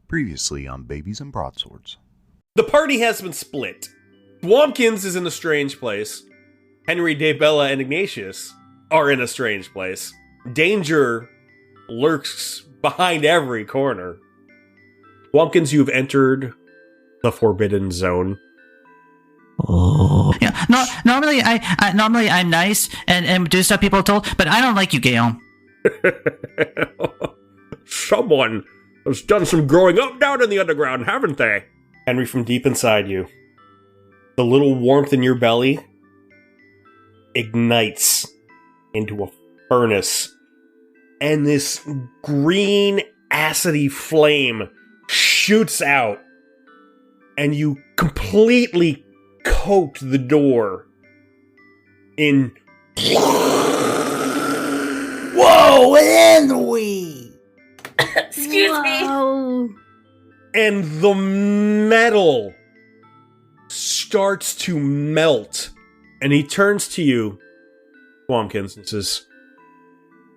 Previously on Babies and Broadswords. The party has been split. Thwompkins is in a strange place. Henry, Daybella, and Ignatius are in a strange place. Danger lurks behind every corner. Thwompkins, you've entered the Forbidden Zone. Oh yeah. No, normally I'm nice and do stuff people are told, but I don't like you, Guillaume. Someone has done some growing up down in the underground, haven't they? Henry, from deep inside you, the little warmth in your belly ignites into a furnace, and this green acidy flame shoots out, and you completely coat the door in. Whoa, and we. Excuse me. And the metal starts to melt. And he turns to you, Thwompkins, and says,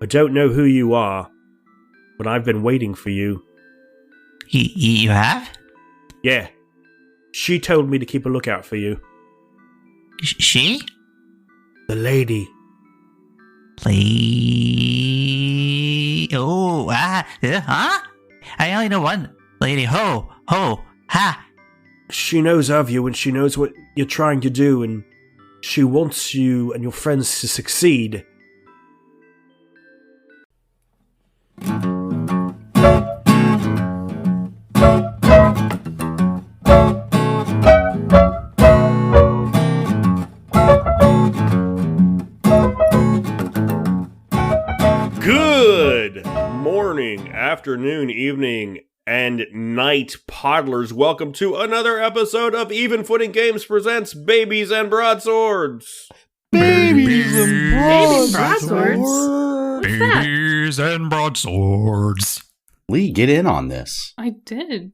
I don't know who you are, but I've been waiting for you. You have? Yeah. She told me to keep a lookout for you. She? The lady. Oh, huh? I only know one lady. Ho, ha. She knows of you, and she knows what you're trying to do, and she wants you and your friends to succeed. Good morning, afternoon, evening, and night, Podlers. Welcome to another episode of Even Footing Games presents Babies and Broadswords. Babies and Broadswords? What's that? Babies and Broadswords. Lee, get in on this. I did.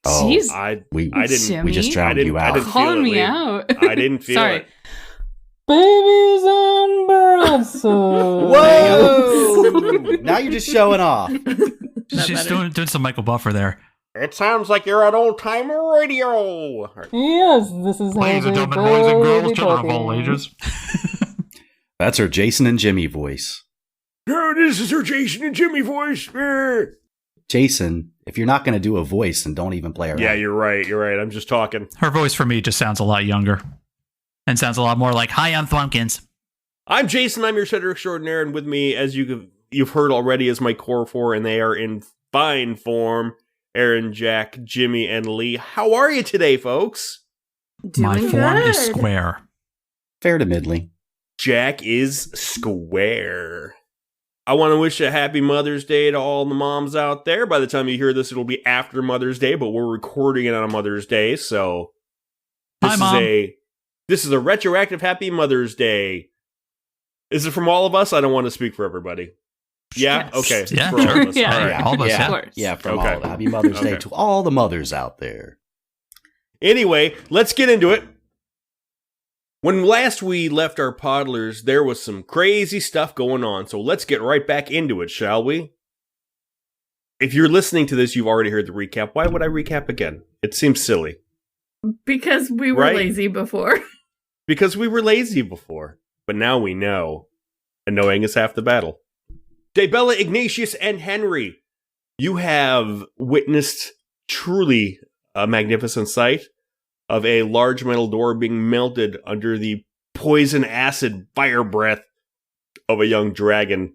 Oh, Jeez. I we didn't. just drowned you I out. didn't feel Calling it, me Lee. out. I didn't feel Sorry. it. Babies and Broadswords. Whoa! Now you're just showing off. She's doing some Michael Buffer there. It sounds like you're on old-time radio. Yes, this is Ladies and gentlemen, boys and girls, children of all ages. That's her Jason and Jimmy voice. Oh, this is her Jason and Jimmy voice. Jason, if you're not going to do a voice, then don't even play around. Yeah, you're right. I'm just talking. Her voice for me just sounds a lot younger. And sounds a lot more like, hi, I'm Thwompkins. I'm Jason. I'm your setter extraordinaire, and with me, as you've heard already, is my core four, and they are in fine form. Aaryn, Jack, Jimmy, and Lee. How are you today, folks? My Doing form good. is square. Fair to middling. Jack is square. I want to wish a happy Mother's Day to all the moms out there. By the time you hear this, it'll be after Mother's Day, but we're recording it on Mother's Day, so Hi, Mom. This is a retroactive Happy Mother's Day. Is it from all of us? I don't want to speak for everybody. Yeah? Yes. Okay. Yeah, For all sure. of us. Yeah. All right. Yeah, all of us, yeah, Of course. yeah, from Okay. all of Happy Mother's Day Okay. to all the mothers out there. Anyway, let's get into it. When last we left our Podlers, there was some crazy stuff going on, so let's get right back into it, shall we? If you're listening to this, you've already heard the recap. Why would I recap again? It seems silly. Because we were Right? lazy before. Because we were lazy before, but now we know. And knowing is half the battle. Daybella, Ignatius, and Henry, you have witnessed truly a magnificent sight of a large metal door being melted under the poison acid fire breath of a young dragon.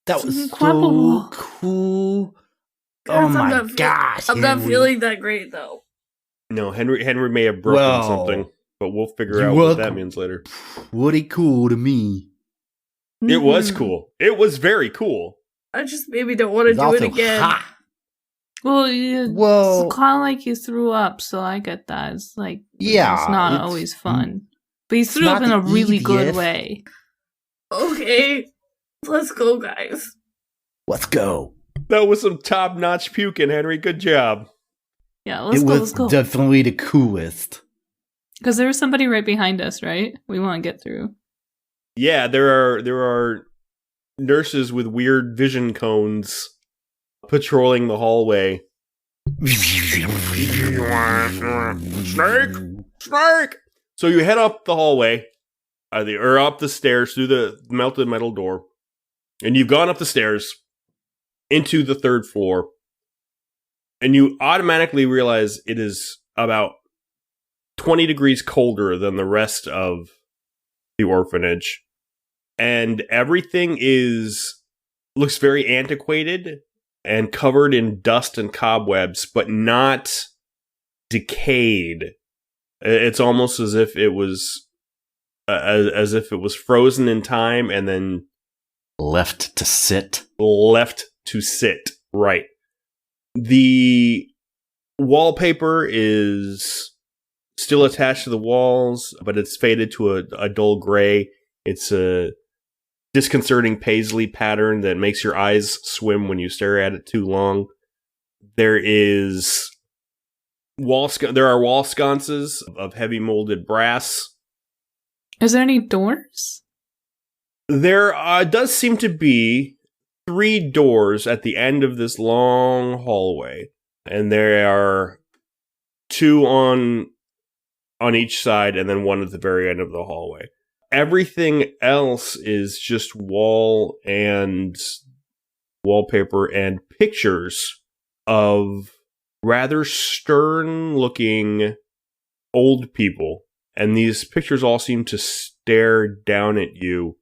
That was so Incredible. cool. Guys, Oh my gosh. I'm not Henry. feeling that great, though. No, Henry may have broken Well, something, but we'll figure you out were what that means later. Pretty cool to me. It was Mhm. cool. It was very cool. I just maybe don't want to It's do it also again. hot. Well, Well- it's kind of like you threw up, so I get that. It's like, Yeah, it's not it's- always fun. But you threw not up in the a really good easiest. way. Okay, let's go, guys. Let's go. That was some top-notch puking, Henry. Good job. Yeah, let's It go, was let's go. definitely the coolest. Because there was somebody right behind us, right? We want to get through. Yeah, there are nurses with weird vision cones patrolling the hallway. Snake! So you head up the hallway, or up the stairs through the melted metal door, and you've gone up the stairs into the 3rd floor, and you automatically realize it is about 20 degrees colder than the rest of the orphanage, and everything looks very antiquated and covered in dust and cobwebs, but not decayed. It's almost as if it was frozen in time and then Left to sit. Right. The wallpaper is still attached to the walls, but it's faded to a dull gray. It's a disconcerting paisley pattern that makes your eyes swim when you stare at it too long. There are wall sconces of heavy molded brass. Is there any doors? There does seem to be 3 doors at the end of this long hallway, and there are 2 on each side, and then 1 at the very end of the hallway. Everything else is just wallpaper and pictures of rather stern-looking old people. And these pictures all seem to stare down at you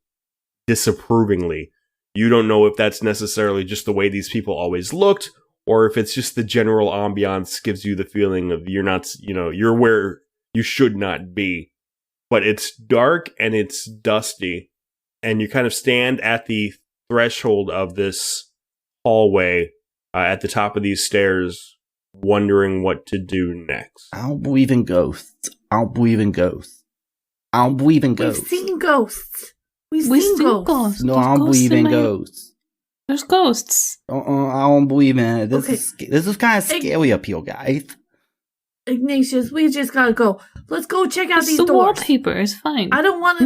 disapprovingly. You don't know if that's necessarily just the way these people always looked, or if it's just the general ambiance gives you the feeling of you're where you should not be. But it's dark and it's dusty, and you kind of stand at the threshold of this hallway at the top of these stairs, wondering what to do next. I don't believe in ghosts. I don't believe in ghosts. I don't believe in ghosts. We've seen ghosts. We've seen ghosts. No, I don't believe in ghosts. There's ghosts. I don't believe in it. Okay. This is kind of scary up here, guys. Ignatius, we just gotta go. Let's go check out these The doors. wallpaper is fine. I don't want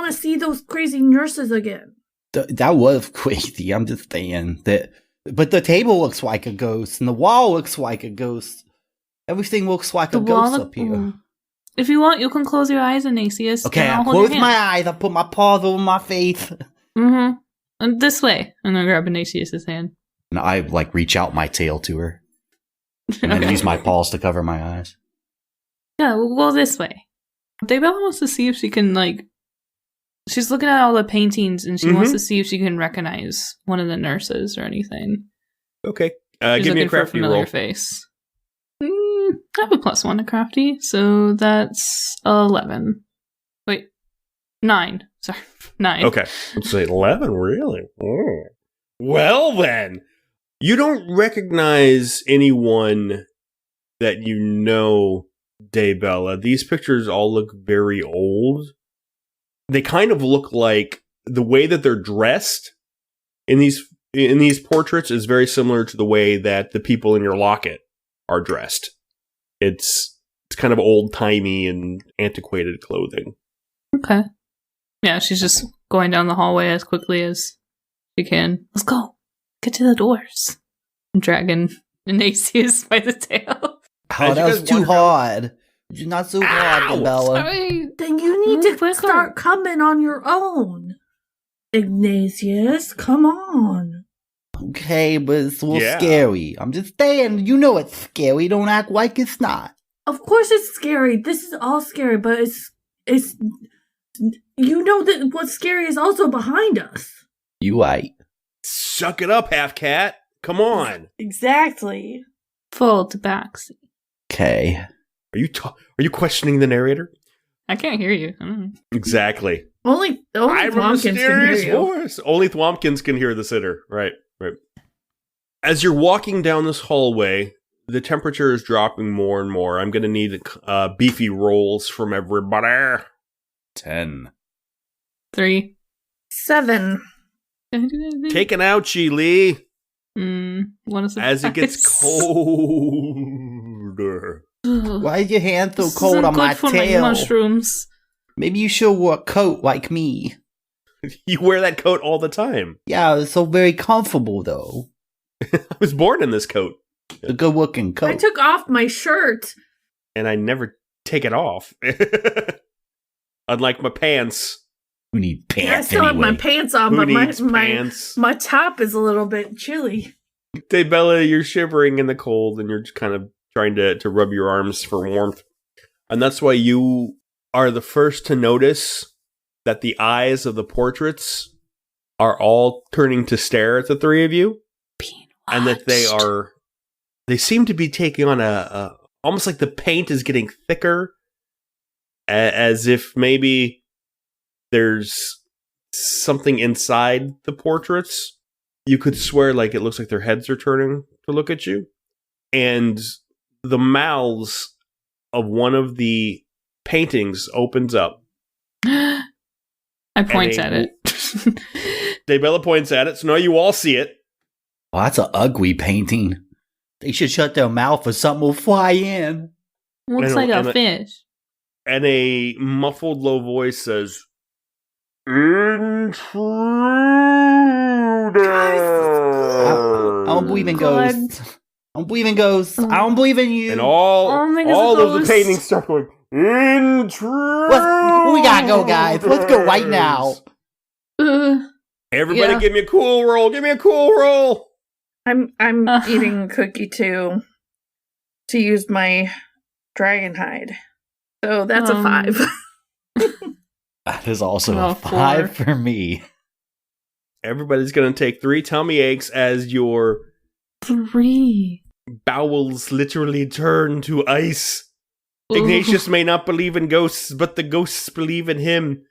to see those crazy nurses again. That was crazy. I'm just saying that. But the table looks like a ghost, and the wall looks like a ghost. Everything looks like a ghost up here. If you want, you can close your eyes, Ignatius. Okay, and I'll I hold close your my hand. eyes. I put my paws over my face. Mm-hmm. And this way. I'm gonna grab Ignatius's hand. And I reach out my tail to her, and then use my paws to cover my eyes. Yeah, we'll go this way. Daybell wants to see if she can, she's looking at all the paintings and she wants to see if she can recognize one of the nurses or anything. Okay. She's Give me a looking for crafty familiar roll. face. I have a +1 to crafty, so that's 11. Wait, 9. Sorry, 9. Okay. Let's say 11, really? Oh. Well, then. You don't recognize anyone that you know, Daybella. These pictures all look very old. They kind of look like the way that they're dressed in these portraits is very similar to the way that the people in your locket are dressed. It's kind of old-timey and antiquated clothing. Okay. Yeah, she's just going down the hallway as quickly as she can. Let's go. Get to the doors. Dragging Ignatius by the tail. Oh, that was too hard. Not so hard, Bella. Sorry. Then you need to quicker. start coming on your own. Ignatius, come on. Okay, but it's a little Yeah. scary. I'm just saying, you know it's scary. Don't act like it's not. Of course it's scary. This is all scary, but it's you know that what's scary is also behind us. You right. Suck it up, half-cat. Come on. Exactly. Full tabaxi. Okay. Are you questioning the narrator? I can't hear you. I don't know. Exactly. Only I'm a Thwompkins can hear mysterious you. voice. Only Thwompkins can hear the sitter. Right. As you're walking down this hallway, the temperature is dropping more and more. I'm going to need beefy rolls from everybody. 10. 3. 7. Can I do anything? Take an ouchie, Lee. What is it? As it gets colder. Why is your hand so This cold isn't on good my for tail? My mushrooms. Maybe you should wear a coat like me. You wear that coat all the time. Yeah, it's so very comfortable, though. I was born in this coat. A good looking coat. I took off my shirt. And I never take it off. Unlike my pants. Who need pants I still have my pants on, Who but needs pants? my top is a little bit chilly. Daybella, you're shivering in the cold and you're just kind of trying to rub your arms for warmth. And that's why you are the first to notice that the eyes of the portraits are all turning to stare at the three of you. And that they seem to be taking on a almost like the paint is getting thicker, as if maybe there's something inside the portraits. You could swear like it looks like their heads are turning to look at you. And the mouths of one of the paintings opens up. I point at it. Daybella points at it, so now you all see it. Oh, that's an ugly painting. They should shut their mouth or something will fly in. Looks like a fish. And a muffled low voice says, "Intruder." I don't believe in ghosts. I don't believe in ghosts. I don't believe in you. And all of the paintings start going, "Intruder." We gotta go, guys. Let's go right now. Everybody give me a cool roll. Give me a cool roll. I'm eating a cookie to use my dragon hide. So that's a 5. That is also a 5 for me. Everybody's going to take 3 tummy aches as your 3 bowels literally turn to ice. Ooh. Ignatius may not believe in ghosts, but the ghosts believe in him.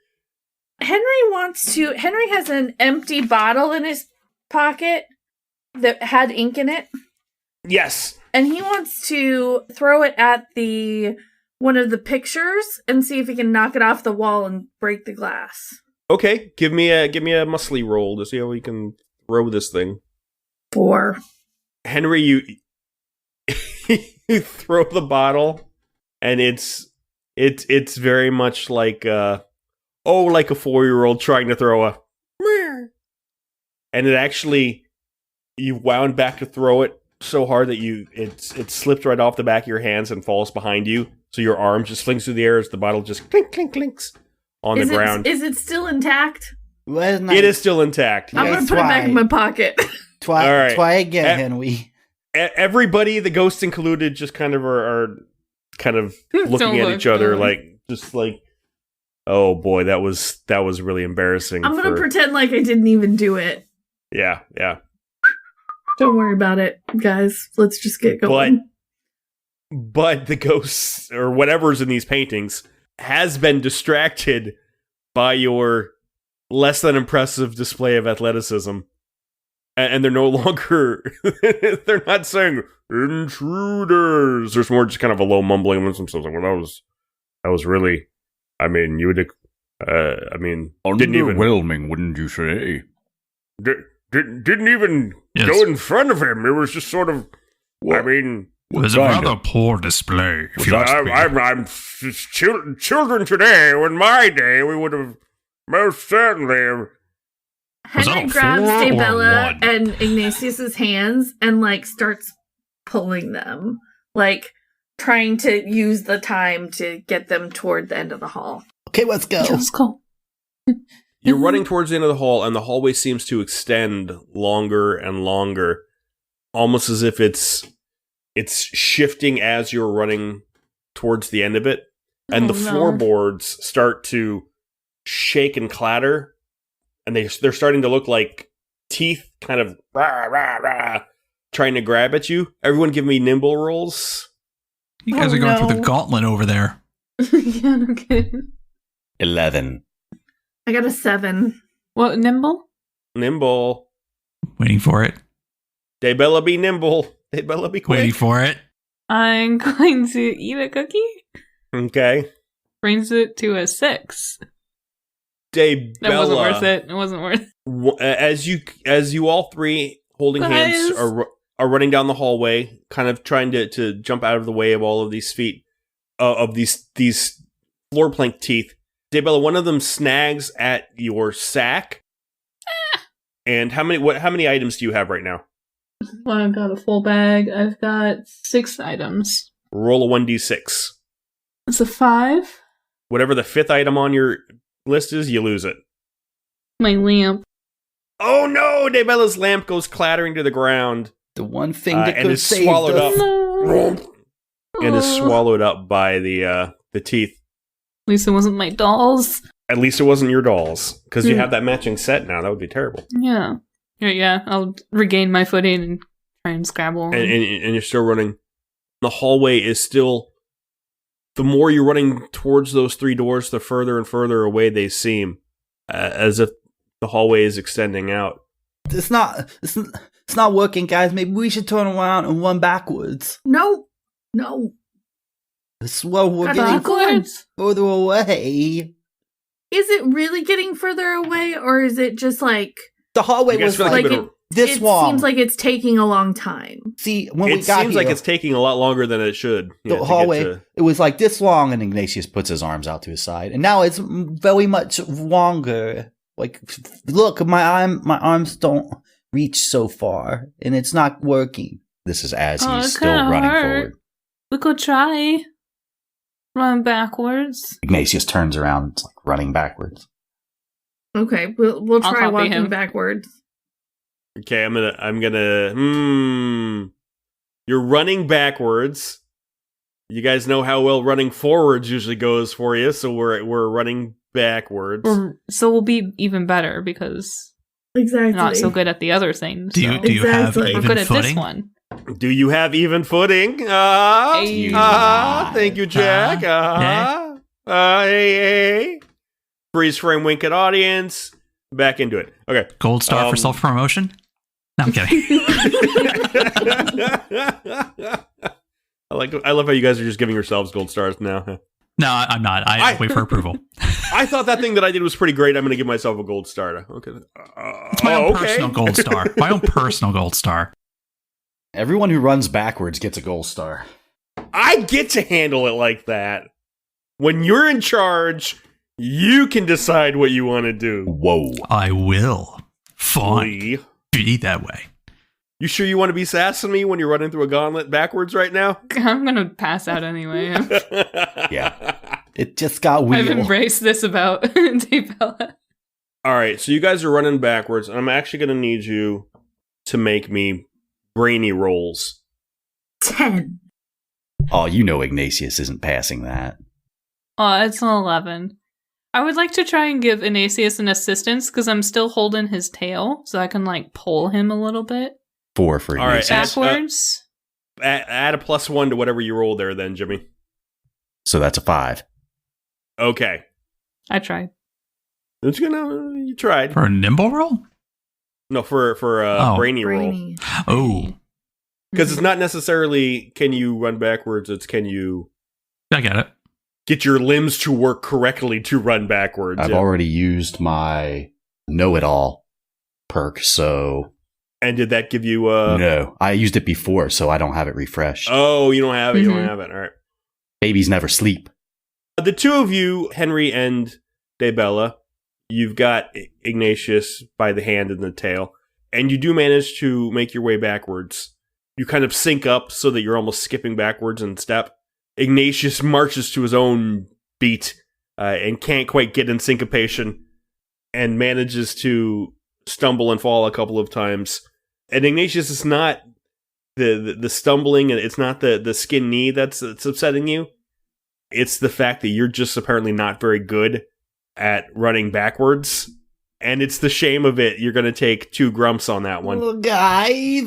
Henry has an empty bottle in his pocket that had ink in it. Yes. And he wants to throw it at one of the pictures and see if he can knock it off the wall and break the glass. Okay, give me a muscly roll to see how we can throw this thing. 4. Henry, you throw the bottle, and it's very much like like a 4-year-old trying to throw a meh. And it actually, you wound back to throw it so hard that it slipped right off the back of your hands and falls behind you. So your arm just flings through the air as the bottle just clink, clink, clinks on the ground. Is it still intact? It is still intact. I'm going to put it back in my pocket. Try again, Henry. Everybody, the ghosts included, just kind of are kind of looking at each other like, oh boy, that was really embarrassing. I'm going to pretend like I didn't even do it. Yeah. Don't worry about it, guys. Let's just get going. But the ghosts, or whatever's in these paintings, has been distracted by your less than impressive display of athleticism. And they're no longer, they're not saying, intruders. There's more just kind of a low mumbling amongst themselves. Like, well, that was really, I mean, you would, didn't even. Underwhelming, wouldn't you say? Didn't even go in front of him. It was just sort of, it was a rather poor display, if you ask me. I'm children today. In my day, we would have most certainly. Henry grabs Daybella and Ignatius's hands and starts pulling them, trying to use the time to get them toward the end of the hall. Okay, let's go. Let's go. You're running towards the end of the hall, and the hallway seems to extend longer and longer, almost as if it's shifting as you're running towards the end of it. And the floorboards start to shake and clatter, and they're starting to look like teeth kind of rah, rah, rah, trying to grab at you. Everyone give me nimble rolls. You guys are going through the gauntlet over there. Yeah, no kidding. 11. I got a 7. What, nimble? Nimble. Waiting for it. Daybella be nimble. Daybella be quick. Waiting for it. I'm going to eat a cookie. Okay. Brings it to a 6. Daybella. That wasn't worth it. It wasn't worth it. As you all three holding hands are running down the hallway, kind of trying to jump out of the way of all of these feet, of these floor plank teeth. Daybella, one of them snags at your sack. And how many items do you have right now? Well, I've got a full bag. I've got 6 items. Roll a 1d6. It's a 5. Whatever the 5th item on your list is, you lose it. My lamp. Oh no! Dabella's lamp goes clattering to the ground. The one thing that and could is save swallowed us. up. No. And is swallowed up by the teeth. At least it wasn't my dolls. At least it wasn't your dolls. Because you have that matching set now. That would be terrible. Yeah. Yeah, I'll regain my footing and try and scrabble. And you're still running. The hallway is still... The more you're running towards those 3 doors, the further and further away they seem. As if the hallway is extending out. It's not working, guys. Maybe we should turn around and run backwards. No. Well, we're getting Backwards? further away. Is it really getting further away, or is it just like The hallway You guys was feel like like this it long. seems like it's taking a long time. See, when we It got seems here, like it's taking a lot longer than it should. the hallway, it was like this long, and Ignatius puts his arms out to his side, and now it's very much longer. Like, look, my arms don't reach so far, and it's not working. This is as he's it's still kinda running hard. forward. We could try. Run backwards. Ignatius turns around, it's like running backwards. Okay, we'll I'll try copy walking him. backwards. Okay, I'm gonna. You're running backwards. You guys know how well running forwards usually goes for you, so we're running backwards. So we'll be even better because Exactly. we're not so good at the other things. Do you so. do you have Exactly. We're even good at footing? this one. Do you have even footing? Hey. Thank you, Jack. Hey. Freeze frame, wink at audience. Back into it. Okay. Gold star for self promotion? No, I'm kidding. I love how you guys are just giving yourselves gold stars now. No, I'm not. I wait for approval. I thought that thing that I did was pretty great. I'm going to give myself a gold star. Okay. It's my own personal gold star. My own personal gold star. Everyone who runs backwards gets a gold star. I get to handle it like that. When you're in charge, you can decide what you want to do. Whoa. I will. Fine. Lee. Be that way. You sure you want to be sassing me when you're running through a gauntlet backwards right now? I'm gonna pass out anyway. Yeah. It just got weird. I've embraced this about Daybella. All right, so you guys are running backwards, and I'm actually going to need you to make me brainy rolls. 10. Oh, you know Ignatius isn't passing that. Oh, it's an 11. I would like to try and give Ignatius an assistance because I'm still holding his tail, so I can like pull him a little bit 4 for All right, Ignatius. backwards. Add a +1 to whatever you roll there, then, Jimmy. So that's a 5. Okay. I tried. You tried. For a nimble roll? No, for a brainy roll. Brainy. Oh, Because it's not necessarily can you run backwards, it's can you I get it. get your limbs to work correctly to run backwards. I've Yeah. already used my know-it-all perk, so... And did that give you no, I used it before, so I don't have it refreshed. Oh, you don't have it. You Mhm. don't have it. All right. Babies never sleep. The two of you, Henry and Daybella, you've got Ignatius by the hand and the tail, and you do manage to make your way backwards. You kind of sync up so that you're almost skipping backwards in step. Ignatius marches to his own beat and can't quite get in syncopation and manages to stumble and fall a couple of times. And Ignatius is not the stumbling, and it's not the skin knee that's upsetting you. It's the fact that you're just apparently not very good at running backwards. And it's the shame of it. You're going to take 2 grumps on that one. Oh, guys.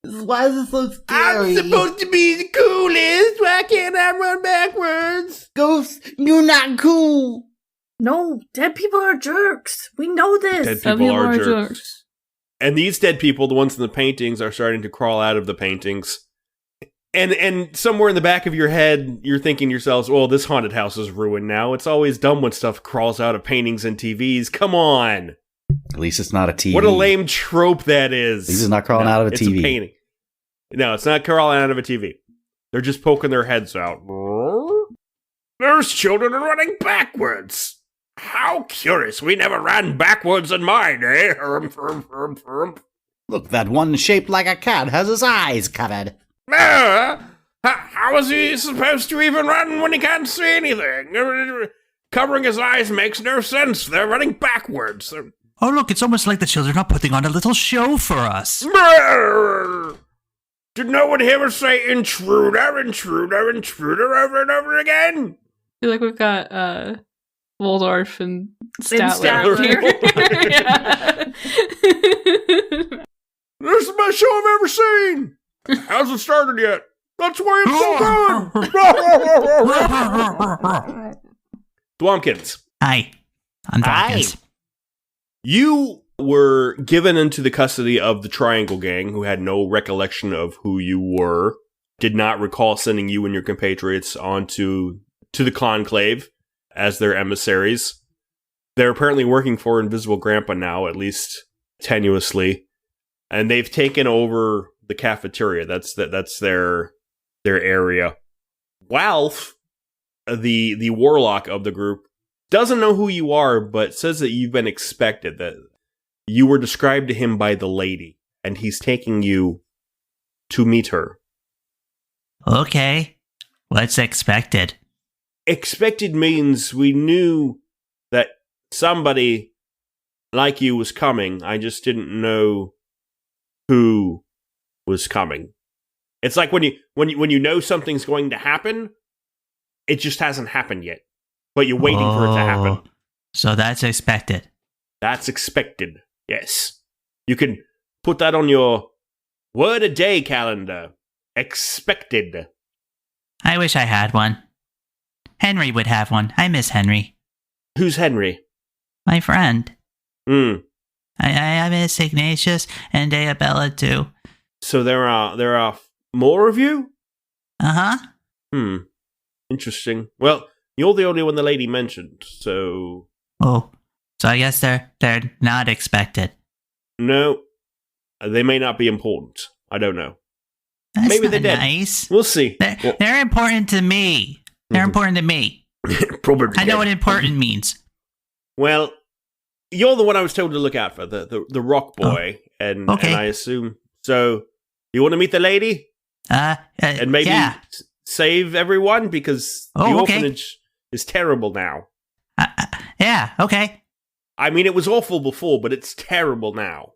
Why is it so scary? to be the coolest. Why can't I run backwards? Ghost, you're not cool. No, dead people are jerks. We know this. Dead Some people are jerks. jerks. And these dead people, the ones in the paintings, are starting to crawl out of the paintings. And somewhere in the back of your head, you're thinking to yourselves, well, this haunted house is ruined now. It's always dumb when stuff crawls out of paintings and TVs. Come on. At least it's not a TV. What a lame trope that is. At least it's not crawling out of a it's TV. A painting. No, it's not crawling out of a TV. They're just poking their heads out. There's children running backwards. How curious. We never ran backwards in my day. Look, that one shaped like a cat has his eyes covered. How is he supposed to even run when he can't see anything? Covering his eyes makes no sense. They're running backwards. Oh, look, it's almost like the children are putting on a little show for us. Did no one hear us say intruder, intruder, intruder over and over again? I feel like we've got Waldorf and Statler here. This is the best show I've ever seen. Hasn't started yet. That's why it's so good. Thwompkins. Hi. I'm Thwompkins. You were given into the custody of the Triangle Gang, who had no recollection of who you were, did not recall sending you and your compatriots onto the Conclave as their emissaries. They're apparently working for Invisible Grandpa now, at least tenuously, and they've taken over the cafeteria. That's their area. Ralph, the warlock of the group, doesn't know who you are, but says that you've been expected, that you were described to him by the lady, and he's taking you to meet her. Okay. What's expected? Expected means we knew that somebody like you was coming. I just didn't know who was coming. It's like when you know something's going to happen, it just hasn't happened yet, but you're waiting for it to happen. So that's expected. That's expected. Yes. You can put that on your word a day calendar. Expected. I wish I had one. Henry would have one. I miss Henry. Who's Henry? My friend. Hmm. I miss Ignatius and Diabella too. So there are more of you? Uh-huh. Interesting. Well, you're the only one the lady mentioned, so... Oh, so I guess they're not expected. No. They may not be important. I don't know. That's Maybe not they're dead. Nice. We'll see. They're important to me. They're important to me. Probably I know what important means. Well, you're the one I was told to look out for, the rock boy, and I assume... So, you want to meet the lady? And maybe save everyone? Because the orphanage is terrible now. Yeah, okay. I mean, it was awful before, but it's terrible now.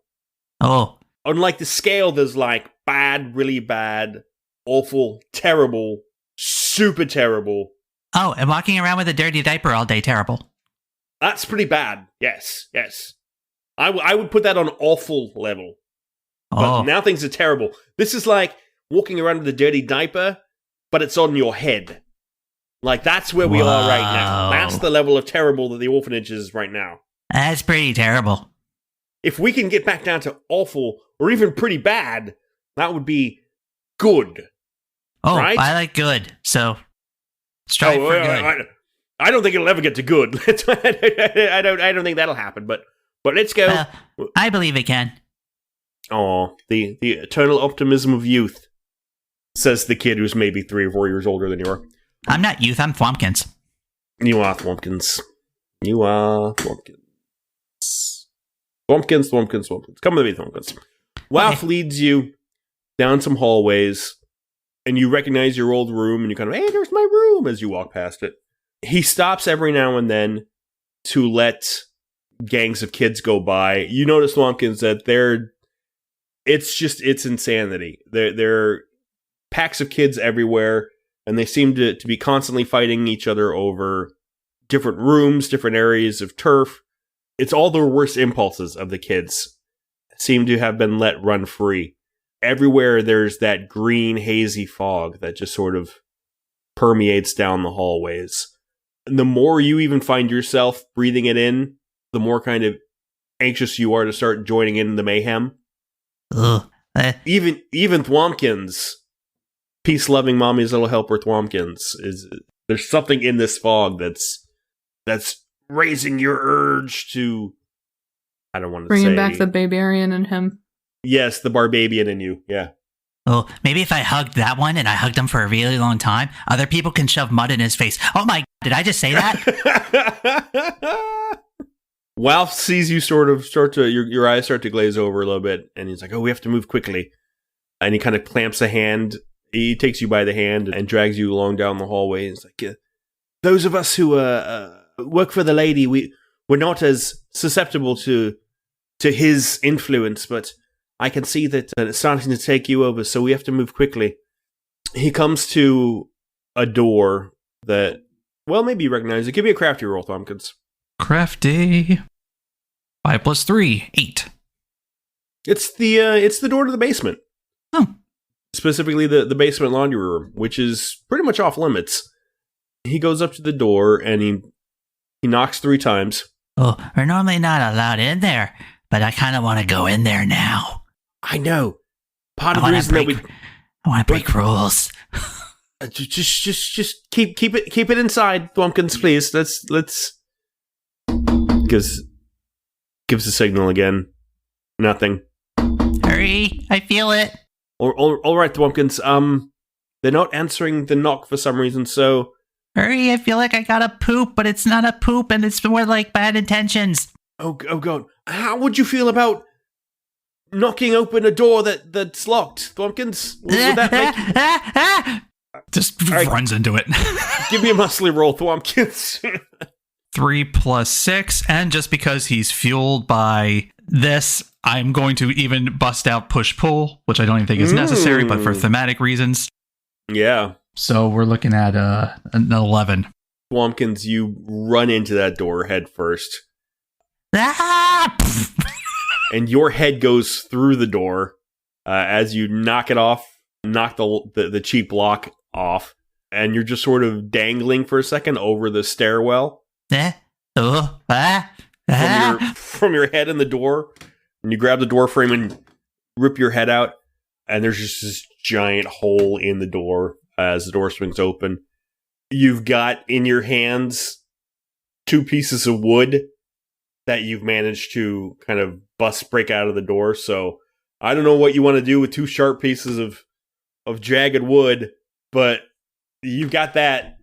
Oh. Unlike the scale, there's like bad, really bad, awful, terrible, super terrible. Oh, and walking around with a dirty diaper all day, terrible. That's pretty bad. Yes. I would put that on awful level. But now things are terrible. This is like walking around with a dirty diaper, but it's on your head. Like, that's where we are right now. That's the level of terrible that the orphanage is right now. That's pretty terrible. If we can get back down to awful, or even pretty bad, that would be good. Oh, right? I like good, so strive for good. I don't think it'll ever get to good. I don't think that'll happen, but let's go. I believe it can. Oh, the eternal optimism of youth, says the kid who's maybe 3 or 4 years older than you are. I'm not youth, I'm Thwompkins. You are Thwompkins. You are Thwompkins. Thwompkins. Come with me, Thwompkins. Ralph leads you down some hallways, and you recognize your old room, and you kind of, hey, there's my room, as you walk past it. He stops every now and then to let gangs of kids go by. You notice, Thwompkins, that it's insanity. There are packs of kids everywhere, and they seem to be constantly fighting each other over different rooms, different areas of turf. It's all the worst impulses of the kids seem to have been let run free. Everywhere there's that green, hazy fog that just sort of permeates down the hallways. And the more you even find yourself breathing it in, the more kind of anxious you are to start joining in the mayhem. Even Thwompkins, peace-loving mommy's little helper Thwompkins, there's something in this fog that's raising your urge to, I don't want to bringing back the Barbarian in him. Yes, the Barbarian in you, yeah. Oh, maybe if I hugged that one and I hugged him for a really long time, other people can shove mud in his face. Oh my, did I just say that? Ralph sees you sort of your eyes start to glaze over a little bit, and he's like, "Oh, we have to move quickly." And he kind of clamps a hand. He takes you by the hand and drags you along down the hallway. He's like, "Those of us who work for the lady, we're not as susceptible to his influence, but I can see that it's starting to take you over, so we have to move quickly." He comes to a door that, well, maybe you recognize it. Give me a crafty roll, Thwompkins. Crafty. 5 + 3, 8. It's the door to the basement. Oh. Specifically the basement laundry room, which is pretty much off limits. He goes up to the door and he knocks 3 times. Oh, we're normally not allowed in there, but I kind of want to go in there now. I know. Part of the reason that I want to break rules. Just keep it inside, Thwompkins, please. Let's gives a signal again. Nothing. Hurry! I feel it. All right, Thwompkins. They're not answering the knock for some reason. So hurry! I feel like I gotta poop, but it's not a poop, and it's more like bad intentions. Oh God! How would you feel about knocking open a door that's locked, Thwompkins? Would that make... Just runs into it. Give me a muscly roll, Thwompkins. 3 + 6, and just because he's fueled by this, I'm going to even bust out push-pull, which I don't even think is necessary, but for thematic reasons. Yeah. So we're looking at an 11. Thwompkins, you run into that door head first. And your head goes through the door as you knock the cheap lock off, and you're just sort of dangling for a second over the stairwell from your head in the door, and you grab the door frame and rip your head out, and there's just this giant hole in the door as the door swings open. You've got in your hands 2 pieces of wood that you've managed to kind of break out of the door. So I don't know what you want to do with 2 sharp pieces of jagged wood, but you've got that.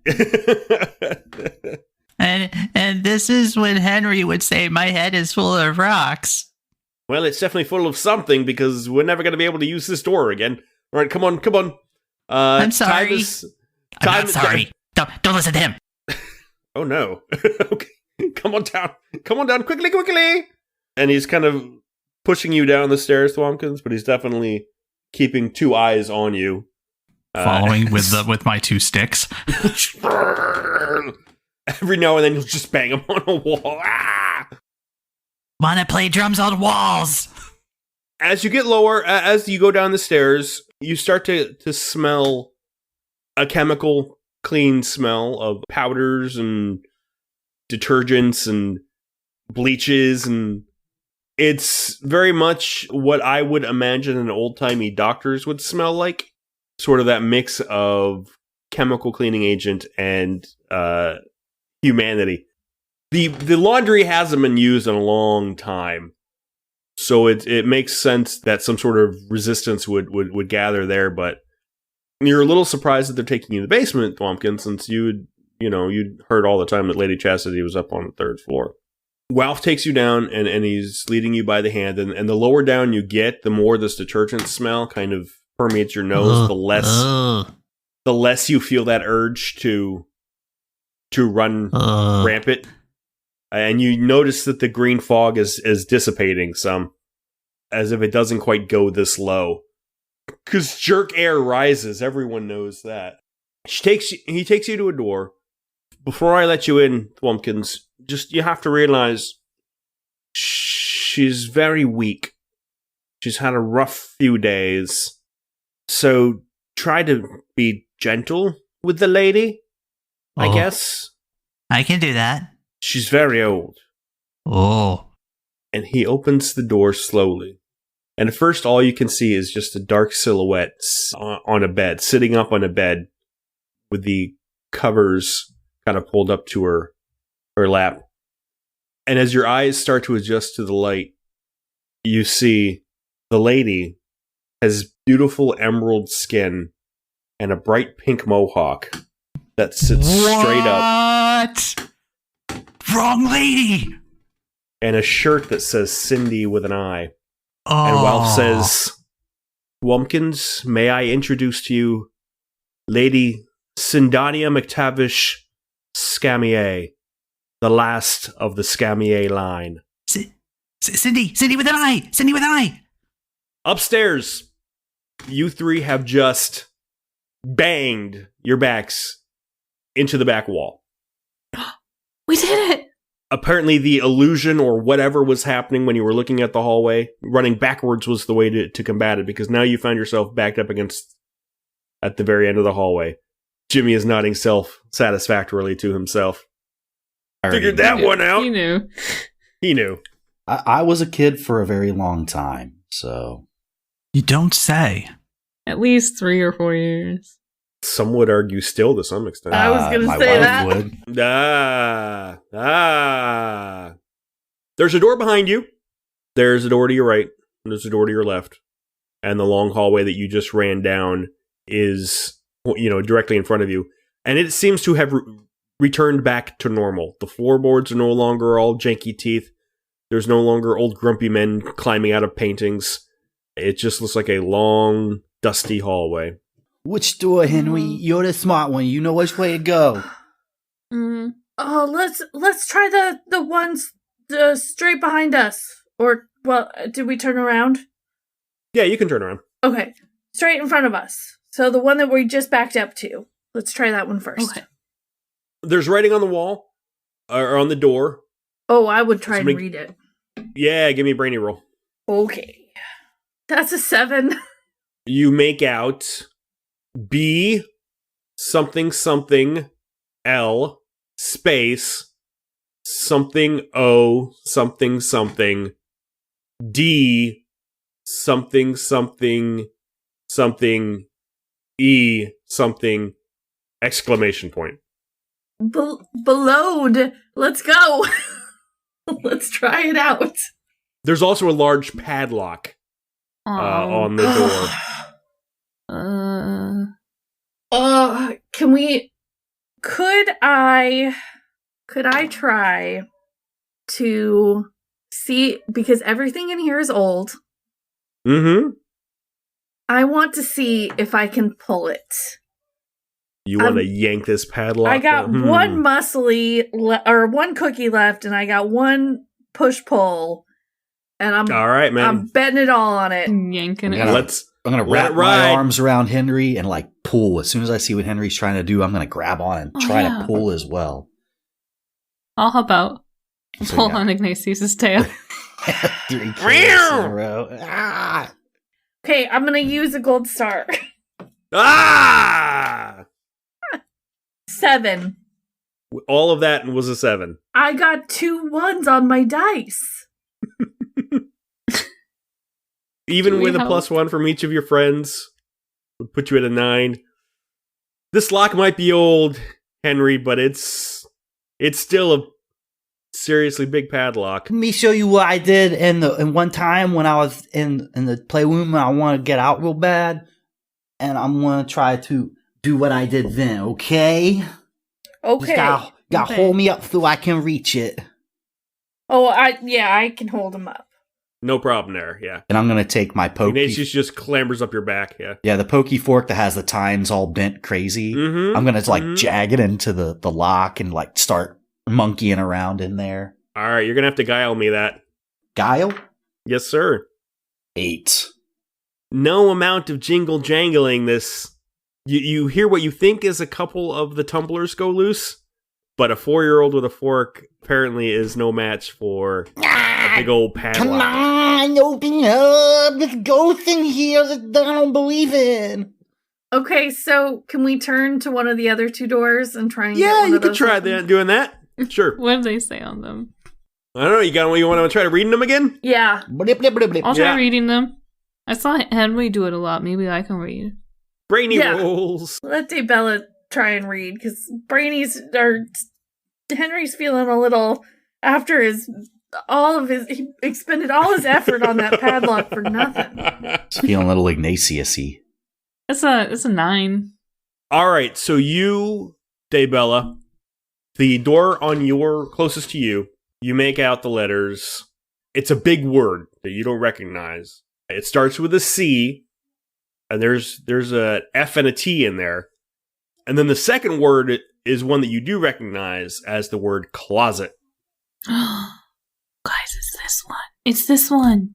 And this is when Henry would say, "My head is full of rocks." Well, it's definitely full of something, because we're never going to be able to use this door again. All right, come on. I'm sorry. I'm not sorry. Don't listen to him. Oh no. Okay. Come on down quickly. And he's kind of pushing you down the stairs, Thwompkins, but he's definitely keeping 2 eyes on you. Following with my 2 sticks. Every now and then you'll just bang him on a wall. Ah! Wanna play drums on walls? As you get lower, as you go down the stairs, you start to smell a chemical clean smell of powders and detergents and bleaches, and it's very much what I would imagine an old-timey doctor's would smell like. Sort of that mix of chemical cleaning agent and humanity. The laundry hasn't been used in a long time, so it makes sense that some sort of resistance would gather there. But you're a little surprised that they're taking you to the basement, Thwompkins, since you'd heard all the time that Lady Cassidy was up on the 3rd floor. Ralph takes you down and he's leading you by the hand, and the lower down you get, the more this detergent smell kind of permeates your nose, the less you feel that urge to run rampant. And you notice that the green fog is dissipating some, as if it doesn't quite go this low. Because jerk air rises, everyone knows that. He takes you to a door. Before I let you in, Thwompkins, you have to realize she's very weak. She's had a rough few days. So try to be gentle with the lady, I guess. I can do that. She's very old. Oh. And he opens the door slowly. And at first, all you can see is just a dark silhouette on a bed, sitting up on a bed with the covers kind of pulled up to her lap. And as your eyes start to adjust to the light, you see the lady has beautiful emerald skin and a bright pink mohawk that sits straight up. What? Wrong lady! and a shirt that says Cindy with an I. Oh. And Wilf says, Thwompkins, may I introduce to you Lady Cindania McTavish Scamier, the last of the Scamier line. Cindy with an eye! Cindy with an eye! Upstairs, you three have just banged your backs into the back wall. We did it! Apparently the illusion or whatever was happening when you were looking at the hallway, running backwards was the way to combat it, because now you found yourself backed up against at the very end of the hallway. Jimmy is nodding self-satisfactorily to himself. Figured that one out. He knew. He knew. I was a kid for a very long time, so... You don't say. At least 3 or 4 years. Some would argue still to some extent. I was going to my say wife that. Would. There's a door behind you. There's a door to your right. And there's a door to your left. And the long hallway that you just ran down is, directly in front of you. And it seems to have returned back to normal. The floorboards are no longer all janky teeth. There's no longer old grumpy men climbing out of paintings. It just looks like a long, dusty hallway. Which door, Henry? You're the smart one. You know which way to go. Mm. Oh, let's try the ones straight behind us. Or, well, did we turn around? Yeah, you can turn around. Okay, straight in front of us. So the one that we just backed up to. Let's try that one first. Okay. There's writing on the wall, or on the door. Oh, I would try Somebody- and read it. Yeah, give me a brainy roll. Okay. That's a 7. You make out B something something L space something O something something D something something something E something exclamation point. Belowed. Let's go. Let's try it out. There's also a large padlock on the door. Could I try to see, because everything in here is old. Mm-hmm. I want to see if I can pull it. You want to yank this padlock? I got down? one one cookie left, and I got one push pull, and I'm All right, man. I'm betting it all on it. Yanking it. Yeah. Let's. I'm going to Let wrap it my ride. arms around Henry and pull. As soon as I see what Henry's trying to do, I'm going to grab on and try to pull as well. I'll help out. So, Pull yeah. on Ignatius's tail. 3 kills in a row. Ah! Okay, I'm gonna use a gold star. Ah! 7. All of that was a 7. I got 2 1s on my dice. Even Do we with a help? +1 from each of your friends, would put you at a 9. This lock might be old, Henry, but it's still a seriously big padlock. Let me show you what I did in one time when I was in the playroom and I want to get out real bad. And I'm going to try to do what I did then, okay? Okay. Just gotta Okay. hold me up so I can reach it. Oh, I can hold him up. No problem there, yeah. And I'm going to take my pokey... Ignatius just clambers up your back, yeah. Yeah, the pokey fork that has the tines all bent crazy. Mm-hmm. I'm going to jag it into the lock and start monkeying around in there. All right, you're going to have to guile me that. Guile? Yes, sir. 8. No amount of jingle jangling this. You hear what you think is a couple of the tumblers go loose, but a 4-year-old with a fork apparently is no match for a big old padlock. Come on, open up. There's a ghost in here that I don't believe in. Okay, so can we turn to one of the other 2 doors and try and get Yeah, one you of could those try open? doing that. Sure. What do they say on them? I don't know. You want to try reading them again? Yeah. Blip, blip, blip, blip. I'll try Yeah. reading them. I saw Henry do it a lot. Maybe I can read. Brainy Yeah. rolls. Let Daybella try and read, because Henry's feeling a little after he expended all his effort on that padlock for nothing. Just feeling a little Ignatius-y. It's a 9. All right, so you, Daybella, the door on your closest to you You make out the letters. It's a big word that you don't recognize. It starts with a C, and there's a F and a T in there. And then the second word is one that you do recognize as the word closet. Guys, it's this one. It's this one.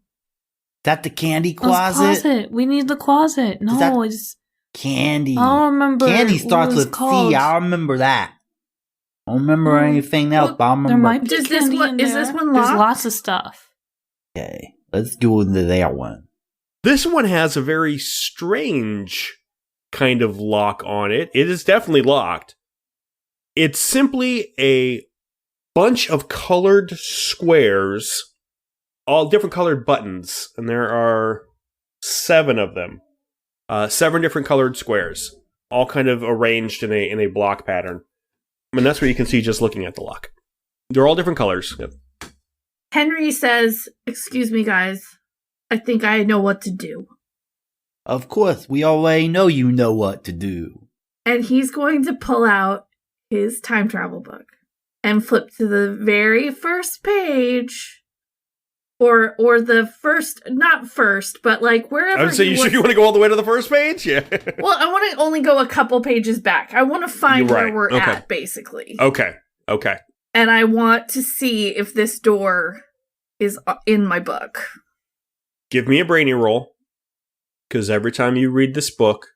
That the candy Oh, it's closet? We need the closet. No, it's Candy. I don't remember. Candy what starts it was with called. C. I remember that. I don't remember anything else, but I remember. There might be Does this candy one- in is there. this one There's locked? lots of stuff. Okay, let's go into that one. This one has a very strange kind of lock on it. It is definitely locked. It's simply a bunch of colored squares, all different colored buttons, and there are 7 of them. 7 different colored squares, all kind of arranged in a block pattern. I mean, that's what you can see just looking at the lock. They're all different colors. Yep. Henry says, "Excuse me, guys. I think I know what to do." Of course, we already know you know what to do. And he's going to pull out his time travel book and flip to the very first page. Or the first, not first, but like wherever. I would say you want to go all the way to the first page? Yeah. Well, I want to only go a couple pages back. I want to find You're where right. we're Okay. at, basically. Okay. And I want to see if this door is in my book. Give me a brainy roll, because every time you read this book,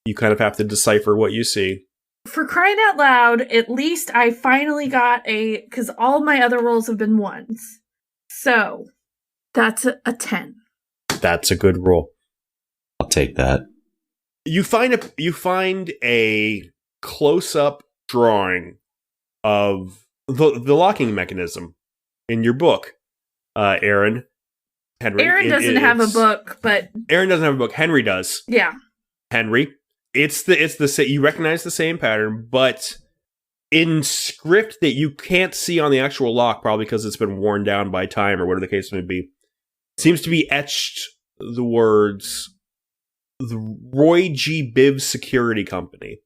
you kind of have to decipher what you see. For crying out loud, at least I finally got because all my other rolls have been 1s. So, that's a 10. That's a good roll. I'll take that. You find a close-up drawing of the locking mechanism in your book, Aaryn. Henry. Aaryn doesn't have a book, but Aaryn doesn't have a book. Henry does. yeah. Henry. It's the you recognize the same pattern, but in script that you can't see on the actual lock, probably because it's been worn down by time or whatever the case may be, seems to be etched the words "The Roy G. Biv Security Company."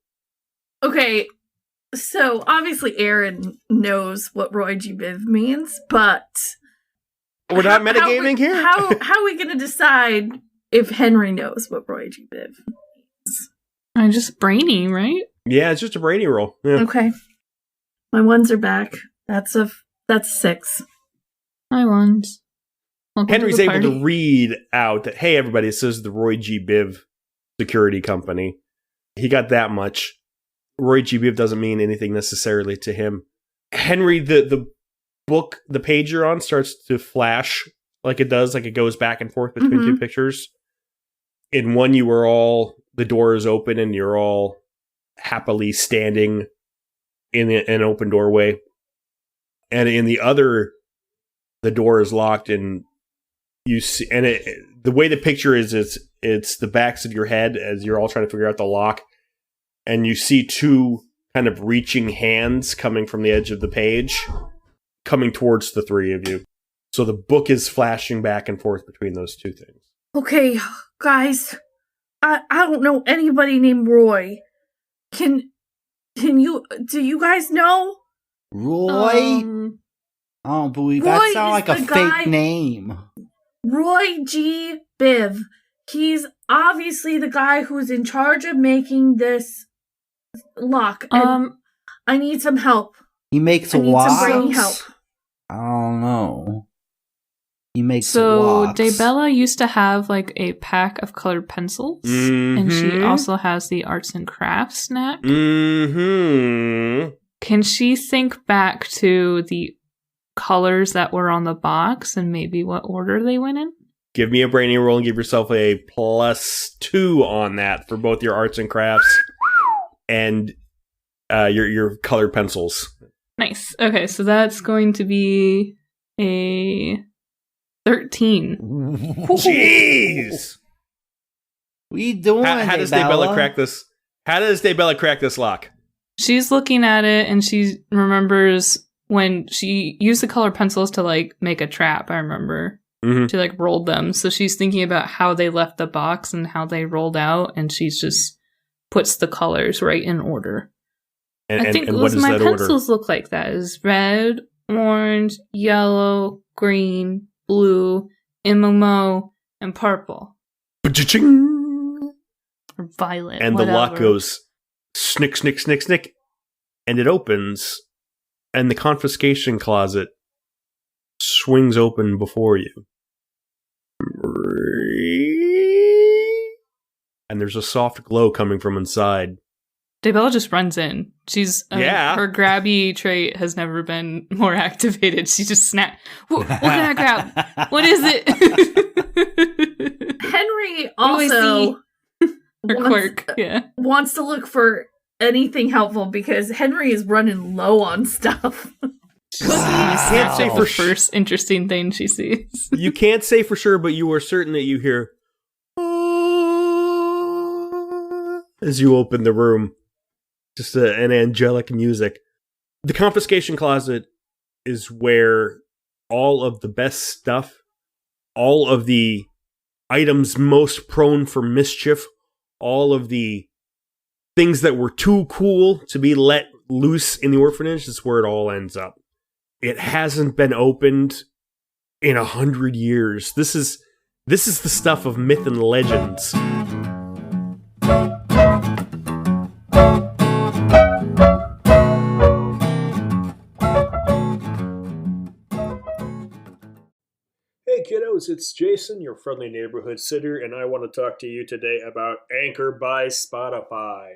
Okay, so obviously Aaryn knows what Roy G. Biv means, but We're not metagaming here. How are we going to decide if Henry knows what Roy G. Biv means? I'm just brainy, right? Yeah, it's just a brainy roll. Yeah. Okay, my 1s are back. That's 6. My ones. Welcome Henry's to the able party. to read out that, hey, everybody, it says the Roy G. Biv Security Company. He got that much. Roy G. Biv doesn't mean anything necessarily to him. Henry, the book, the page you're on starts to flash like it does, like it goes back and forth between two pictures. In one, the door is open and you're all happily standing in an open doorway. And in the other, the door is locked and you see, and the way the picture is, it's the backs of your head as you're all trying to figure out the lock. And you see 2 kind of reaching hands coming from the edge of the page, coming towards the 3 of you. So the book is flashing back and forth between those 2 things. Okay, guys, I don't know anybody named Roy. Do you guys know? Roy? Oh, believe Roy that sounds is like a the guy- fake name. Roy G. Biv. He's obviously the guy who's in charge of making this lock. And I need some help. He makes I need locks? some brainy help. I don't know. He makes So locks. Daybella used to have like a pack of colored pencils, and she Mhm. also has the arts and crafts snack. Mm-hmm. Can she think back to the colors that were on the box and maybe what order they went in? Give me a brainy roll and give yourself a +2 on that for both your arts and crafts and your colored pencils. Nice. Okay, so that's going to be a 13. Jeez! What are you doing, How does Daybella crack this? How does Daybella crack this lock? She's looking at it and she remembers when she used the colored pencils to like make a trap, I remember. Mhm. She like rolled them. So she's thinking about how they left the box and how they rolled out, and she's just puts the colors right in order. And, I think and those what is my that order? pencils look like that is red, orange, yellow, green, blue, MMO, and purple. Ba-cha-ching! Or violet. And whatever. the lock goes snick, snick, snick, snick. And it opens, and the confiscation closet swings open before you. And there's a soft glow coming from inside. Daybella just runs in. She's her grabby trait has never been more activated. She just snaps. What can I grab? What is it? Henry also wants to look for anything helpful because Henry is running low on stuff. Can't say for first interesting thing she sees. You can't say for sure, but you are certain that you hear as you open the room. Just an angelic music. The confiscation closet is where all of the best stuff, all of the items most prone for mischief, all of the things that were too cool to be let loose in the orphanage, is where it all ends up. It hasn't been opened in 100 years. This is the stuff of myth and legends. Hey kiddos, it's Jason, your friendly neighborhood sitter, and I want to talk to you today about Anchor by Spotify.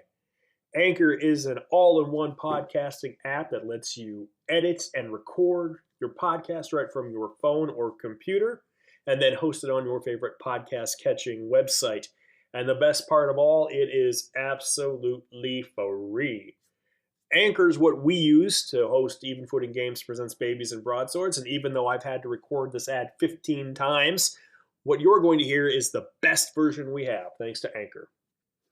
Anchor is an all-in-one podcasting app that lets you edit and record your podcast right from your phone or computer, and then host it on your favorite podcast-catching website. And the best part of all, it is absolutely free. Anchor is what we use to host Even Footing Games Presents Babies and Broadswords, and even though I've had to record this ad 15 times, what you're going to hear is the best version we have, thanks to Anchor.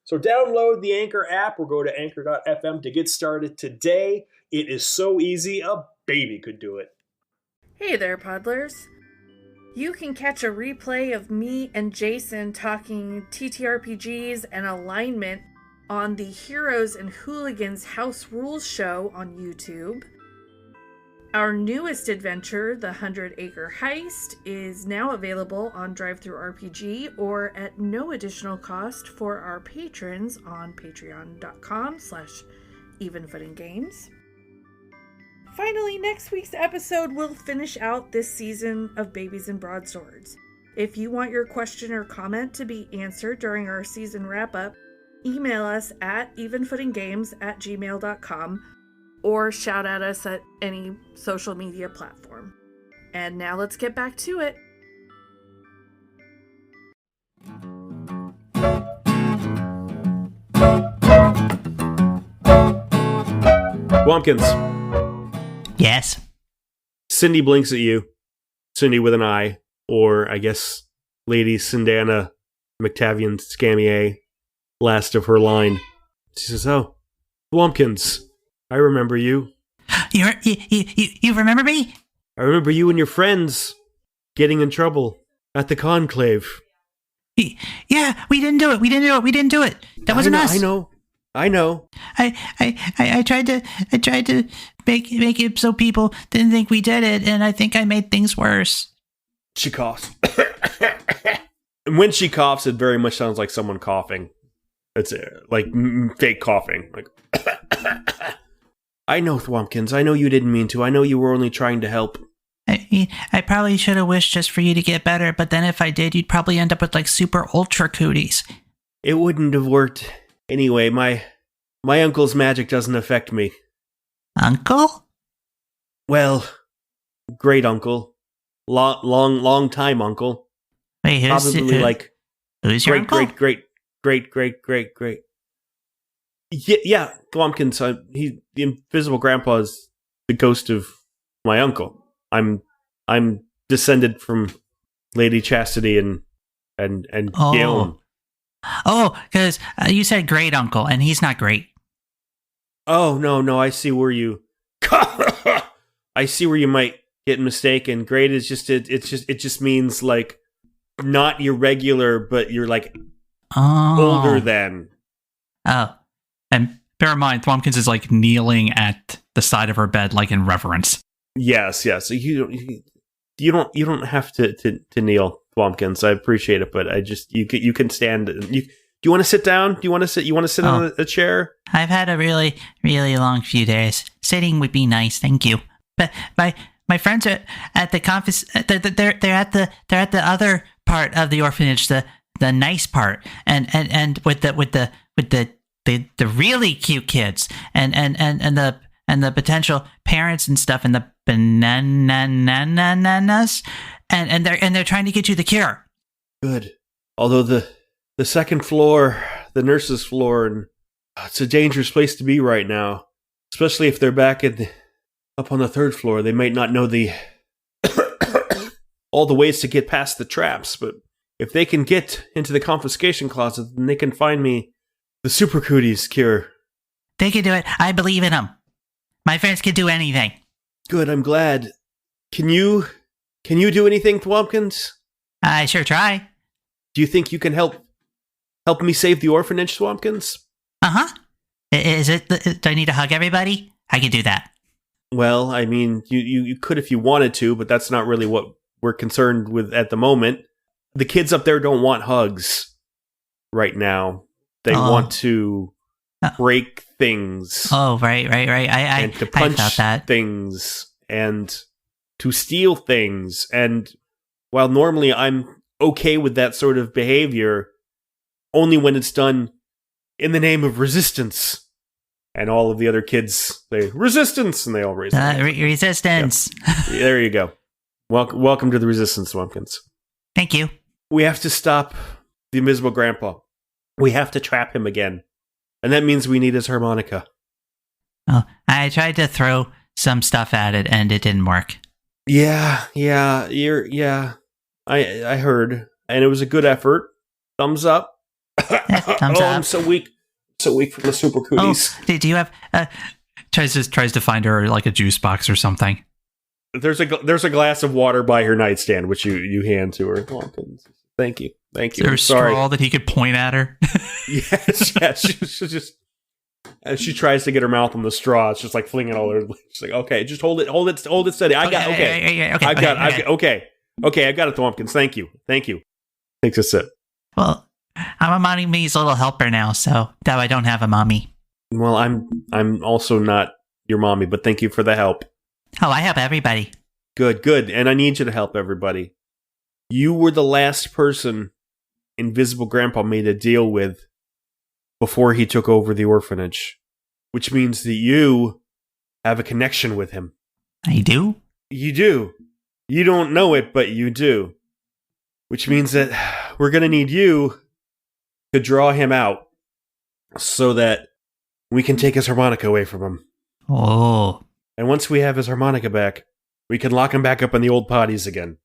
So download the Anchor app or go to anchor.fm to get started today. It is so easy, a baby could do it. Hey there, Podlers. You can catch a replay of me and Jason talking TTRPGs and alignment on the Heroes and Hooligans House Rules show on YouTube. Our newest adventure, the 100 Acre Heist, is now available on DriveThruRPG or at no additional cost for our patrons on patreon.com/evenfootinggames. Finally, next week's episode will finish out this season of Babies and Broadswords. If you want your question or comment to be answered during our season wrap-up, email us at evenfootinggames@gmail.com or shout at us at any social media platform. And now let's get back to it. Thwompkins. Yes. Cindy blinks at you. Cindy with an eye, or I guess Lady Cindana McTavian Scamier, last of her line. She says, "Oh, Thwompkins, I remember you. You remember me? I remember you and your friends getting in trouble at the conclave." Yeah, we didn't do it. That wasn't us. I know. I tried to make it so people didn't think we did it, and I think I made things worse. She coughs. And when she coughs, it very much sounds like someone coughing. It's like fake coughing. Like, I know, Thwompkins. I know you didn't mean to. I know you were only trying to help. I probably should have wished just for you to get better, but then if I did, you'd probably end up with like super ultra cooties. It wouldn't have worked. Anyway, my uncle's magic doesn't affect me. Uncle? Well, great uncle. Long time uncle. Wait, who's your uncle? Great. Yeah, Thwompkins. The invisible grandpa is the ghost of my uncle. I'm descended from Lady Cassidy and Guillaume. Oh, because you said great uncle, and he's not great. Oh no! I see where you. I see where you might get mistaken. Great is just it just means like not your regular, but you're like older than. Oh, and bear in mind, Thwompkins is like kneeling at the side of her bed, like in reverence. Yes. You don't have to kneel, Thwompkins. I appreciate it, but you can stand. Do you want to sit down? Do you want to sit? You want to sit on a chair? I've had a really, really long few days. Sitting would be nice, thank you. But my friends are at the they're at the other part of the orphanage, the nice part, and with the really cute kids, and the potential parents and stuff, and the bananas, and they're trying to get you the cure. Good. Although the second floor, the nurse's floor, and it's a dangerous place to be right now, especially if they're back up on the third floor. They might not know all the ways to get past the traps, but if they can get into the confiscation closet, then they can find me the Super Cooties cure. They can do it. I believe in them. My friends can do anything. Good, I'm glad. Can you do anything, Thwompkins? I sure try. Do you think you can help me save the orphanage, Thwompkins? Uh-huh. Do I need to hug everybody? I can do that. Well, I mean, you could if you wanted to, but that's not really what we're concerned with at the moment. The kids up there don't want hugs right now. They want to break things. Oh, right. And to punch I felt that. things and to steal things. And while normally I'm okay with that sort of behavior, only when it's done in the name of resistance. And all of the other kids say, resistance! And they all raise their hands. Resistance. Yeah. There you go. Welcome to the resistance, Thwompkins. Thank you. We have to stop the Invisible Grandpa. We have to trap him again. And that means we need his harmonica. Oh, I tried to throw some stuff at it and it didn't work. Yeah. I heard. And it was a good effort. Thumbs up. Thumbs up. I'm so weak from the Super Cooties. Oh, do you have... Tries to find her like a juice box or something. There's a glass of water by her nightstand, which you hand to her. Thank you. Is there a straw that he could point at her? Yes. She's just as she tries to get her mouth on the straw, it's just like flinging all over. She's like, okay, just hold it steady. I got it, Thwompkins. Thank you. Takes a sip. Well, I'm a mommy's little helper now, so that I don't have a mommy. Well, I'm also not your mommy, but thank you for the help. Oh, I help everybody. Good. And I need you to help everybody. You were the last person Invisible Grandpa made a deal with before he took over the orphanage, which means that you have a connection with him. I do? You do. You don't know it, but you do. Which means that we're going to need you to draw him out so that we can take his harmonica away from him. Oh. And once we have his harmonica back, we can lock him back up in the old potties again.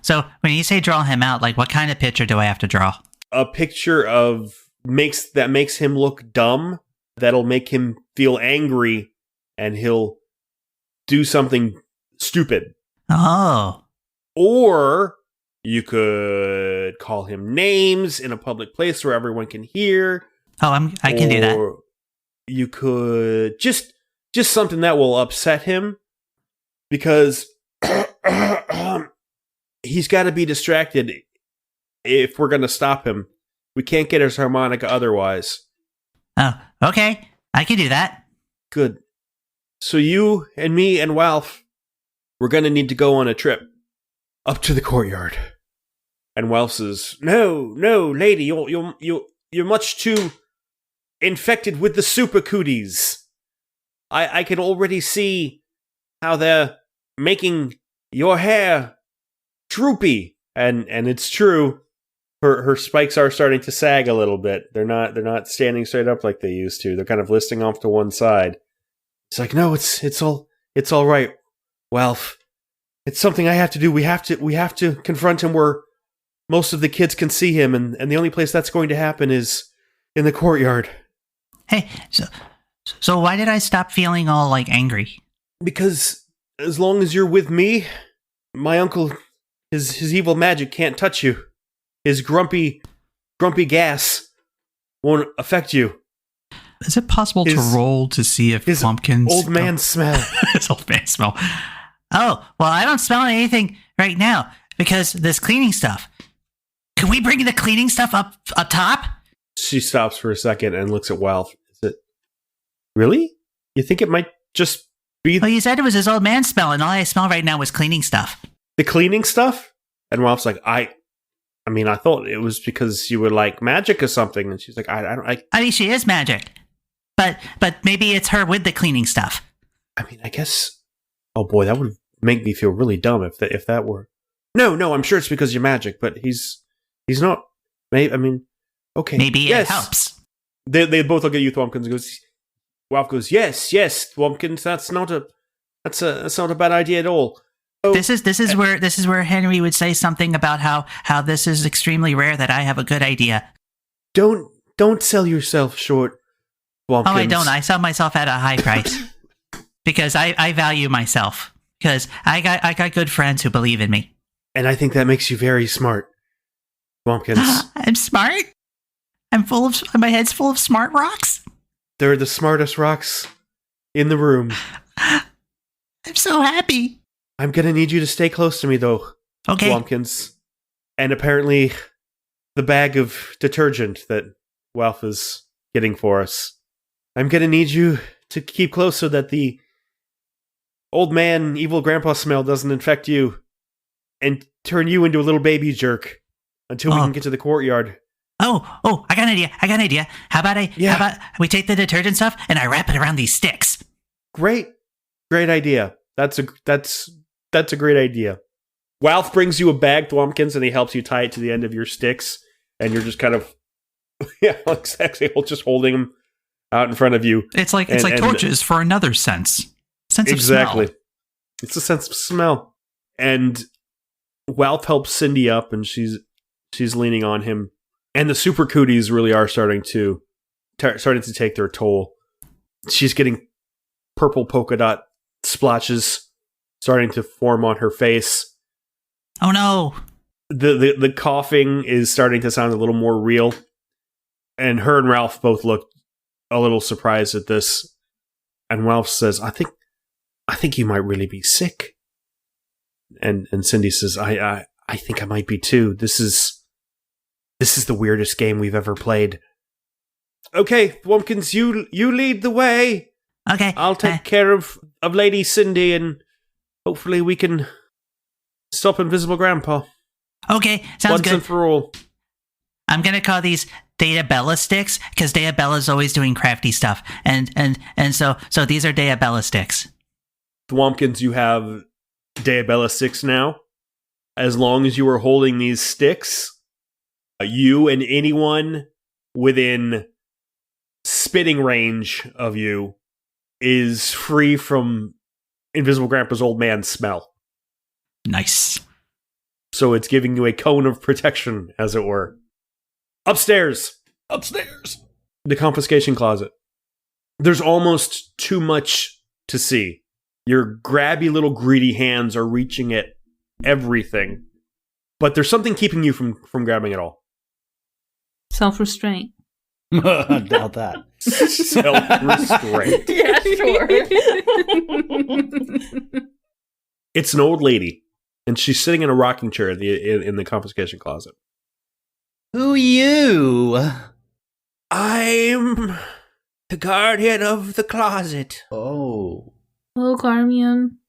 So, when you say draw him out, like, what kind of picture do I have to draw? A picture that makes him look dumb, that'll make him feel angry, and he'll do something stupid. Oh. Or you could call him names in a public place where everyone can hear. Oh, I can do that. Or you could just something that will upset him, because he's got to be distracted if we're going to stop him. We can't get his harmonica otherwise. Oh, okay. I can do that. Good. So you and me and Walf, we're going to need to go on a trip up to the courtyard. And Walf says, No, lady, you're much too infected with the Super Cooties. I can already see how they're making your hair droopy. And it's true. Her spikes are starting to sag a little bit. They're not standing straight up like they used to. They're kind of listing off to one side. It's like, no, it's all right, Walf. It's something I have to do. We have to confront him where most of the kids can see him, and the only place that's going to happen is in the courtyard. Hey, so why did I stop feeling all, like, angry? Because as long as you're with me, my uncle, his evil magic can't touch you. His grumpy gas won't affect you. Is it possible to roll to see if Thwompkins... old man smell. His old man smell. Oh, well, I don't smell anything right now because this cleaning stuff. Can we bring the cleaning stuff up top? She stops for a second and looks at Wilf. Is it really? You think it might just be Well, you said it was his old man smell, and all I smell right now was cleaning stuff. the cleaning stuff? And Wilf's like, I mean, I thought it was because you were like magic or something. And she's like, I mean, she is magic, but maybe it's her with the cleaning stuff. I mean, I guess. Oh boy, that would make me feel really dumb if that were. No, I'm sure it's because you're magic, but he's not. Maybe, I mean, okay, maybe yes. it helps. They both look at you, Thwompkins, and Wilf goes, yes, Thwompkins, that's not a bad idea at all. Oh, this is where Henry would say something about how this is extremely rare that I have a good idea. Don't sell yourself short, Thwompkins. Oh, I don't. I sell myself at a high price because I value myself because I got good friends who believe in me. And I think that makes you very smart, Thwompkins. I'm smart. My head's full of smart rocks. They're the smartest rocks in the room. I'm so happy. I'm gonna need you to stay close to me, though, okay, Thwompkins. And apparently, the bag of detergent that Wilf is getting for us. I'm gonna need you to keep close so that the old man, evil grandpa smell doesn't infect you and turn you into a little baby jerk until we can get to the courtyard. Oh, I got an idea. How about we take the detergent stuff and I wrap it around these sticks? Great idea. That's a great idea. Wilf brings you a bag, Thwompkins, and he helps you tie it to the end of your sticks, and you're just kind of exactly just holding them out in front of you. It's like torches for another sense of exactly. smell. It's a sense of smell. And Wilf helps Cindy up, and she's leaning on him. And the super cooties really are starting to take their toll. She's getting purple polka dot splotches starting to form on her face. Oh no! The coughing is starting to sound a little more real. And her and Ralph both look a little surprised at this. And Ralph says, I think you might really be sick. And Cindy says, I think I might be too. This is the weirdest game we've ever played. Okay, Thwompkins, you lead the way. Okay. I'll take care of Lady Cindy, and hopefully we can stop Invisible Grandpa. Okay, sounds good. Once and for all. I'm gonna call these Databella sticks because Databella's always doing crafty stuff, and so these are Databella sticks. Thwompkins, you have Databella sticks now. As long as you are holding these sticks, you and anyone within spitting range of you is free from Invisible Grandpa's old man smell. Nice. So it's giving you a cone of protection, as it were. Upstairs. The confiscation closet. There's almost too much to see. Your grabby little greedy hands are reaching at everything. But there's something keeping you from grabbing it all. Self-restraint. I doubt that. Self-restraint. Yeah, sure. It's an old lady, and she's sitting in a rocking chair in the confiscation closet. Who you? I'm the guardian of the closet. Oh. Hello, Carmian.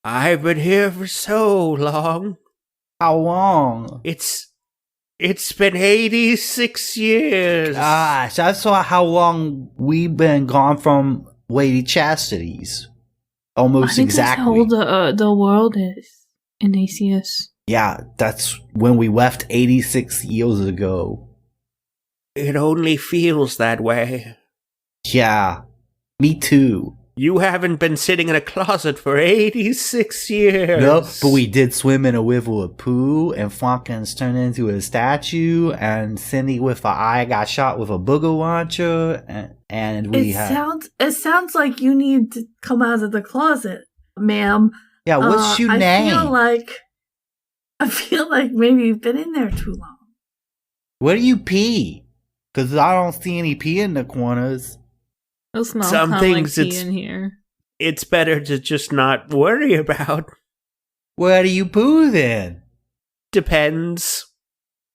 I've been here for so long. How long? It's been 86 years. Gosh, I saw how long we've been gone from Lady Chastity's. Almost I think exactly. That's how old the world is, Ignatius. Yeah, that's when we left 86 years ago. It only feels that way. Yeah, me too. You haven't been sitting in a closet for 86 years. No, but we did swim in a river of poo, and Thwompkins turned into a statue, and Cindy with an eye got shot with a booger launcher, and we It sounds like you need to come out of the closet, ma'am. Yeah, what's your name? I feel like maybe you've been in there too long. Where do you pee? Because I don't see any pee in the corners. It smells Some kind of like things tea in here. it's better to just not worry about. Where do you poo then? Depends.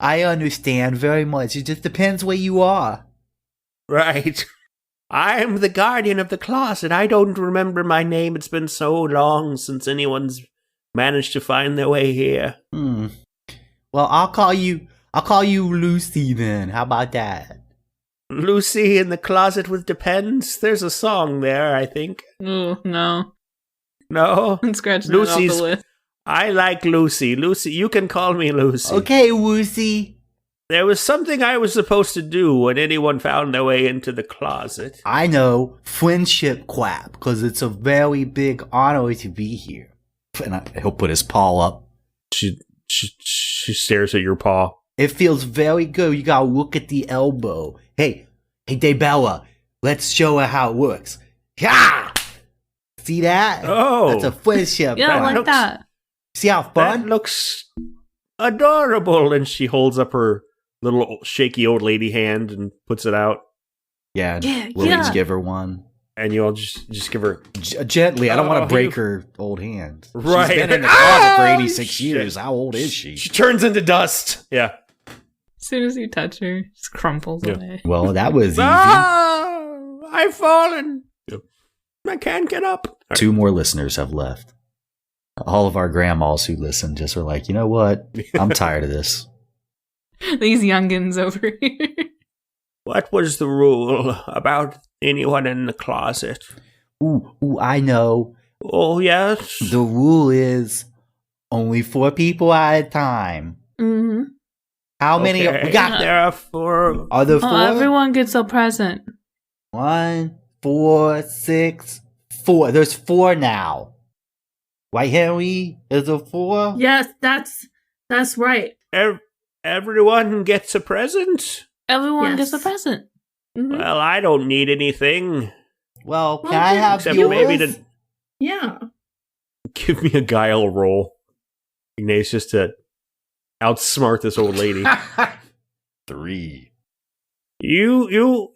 I understand very much. It just depends where you are. Right. I'm the guardian of the closet. I don't remember my name. It's been so long since anyone's managed to find their way here. Well, I'll call you Lucy then. How about that? Lucy in the closet with Depends? There's a song there, I think. Oh, no. No? I'm scratching it off the list. I like Lucy. Lucy, you can call me Lucy. Okay, Lucy. There was something I was supposed to do when anyone found their way into the closet. I know, friendship clap, because it's a very big honor to be here. And he'll put his paw up. She stares at your paw. It feels very good. You gotta look at the elbow. Hey, Daybella, let's show her how it works. Yeah! See that? Oh. That's a friendship. Yeah, I clap. like that. See how fun? That looks adorable. And she holds up her little shaky old lady hand and puts it out. Yeah, Yeah, we'll yeah. each give her one. And you'll just give her... Gently, I don't want Oh, to break her old hand. Right. She's been in the closet for 86 shit. years. How old is she? She turns into dust. Yeah. As soon as you touch her, it just crumples away. Well, that was easy. I've fallen. Yep. I can't get up. 2 more listeners have left. All of our grandmas who listen just were like, you know what? I'm tired of this. These youngins over here. What was the rule about anyone in the closet? Ooh, I know. Oh, yes? The rule is only 4 people at a time. Mm-hmm. How many? Okay. We got There are 4. Are there 4? Oh, everyone gets a present. 1, 4, 6, 4. There's 4 now. Right, Henry? Is there 4? Yes, that's right. Everyone gets a present? Everyone Yes. gets a present. Mhm. Well, I don't need anything. Well, can Well, I have Except yours? maybe to Yeah. give me a guile roll, Ignatius, to outsmart this old lady. 3. You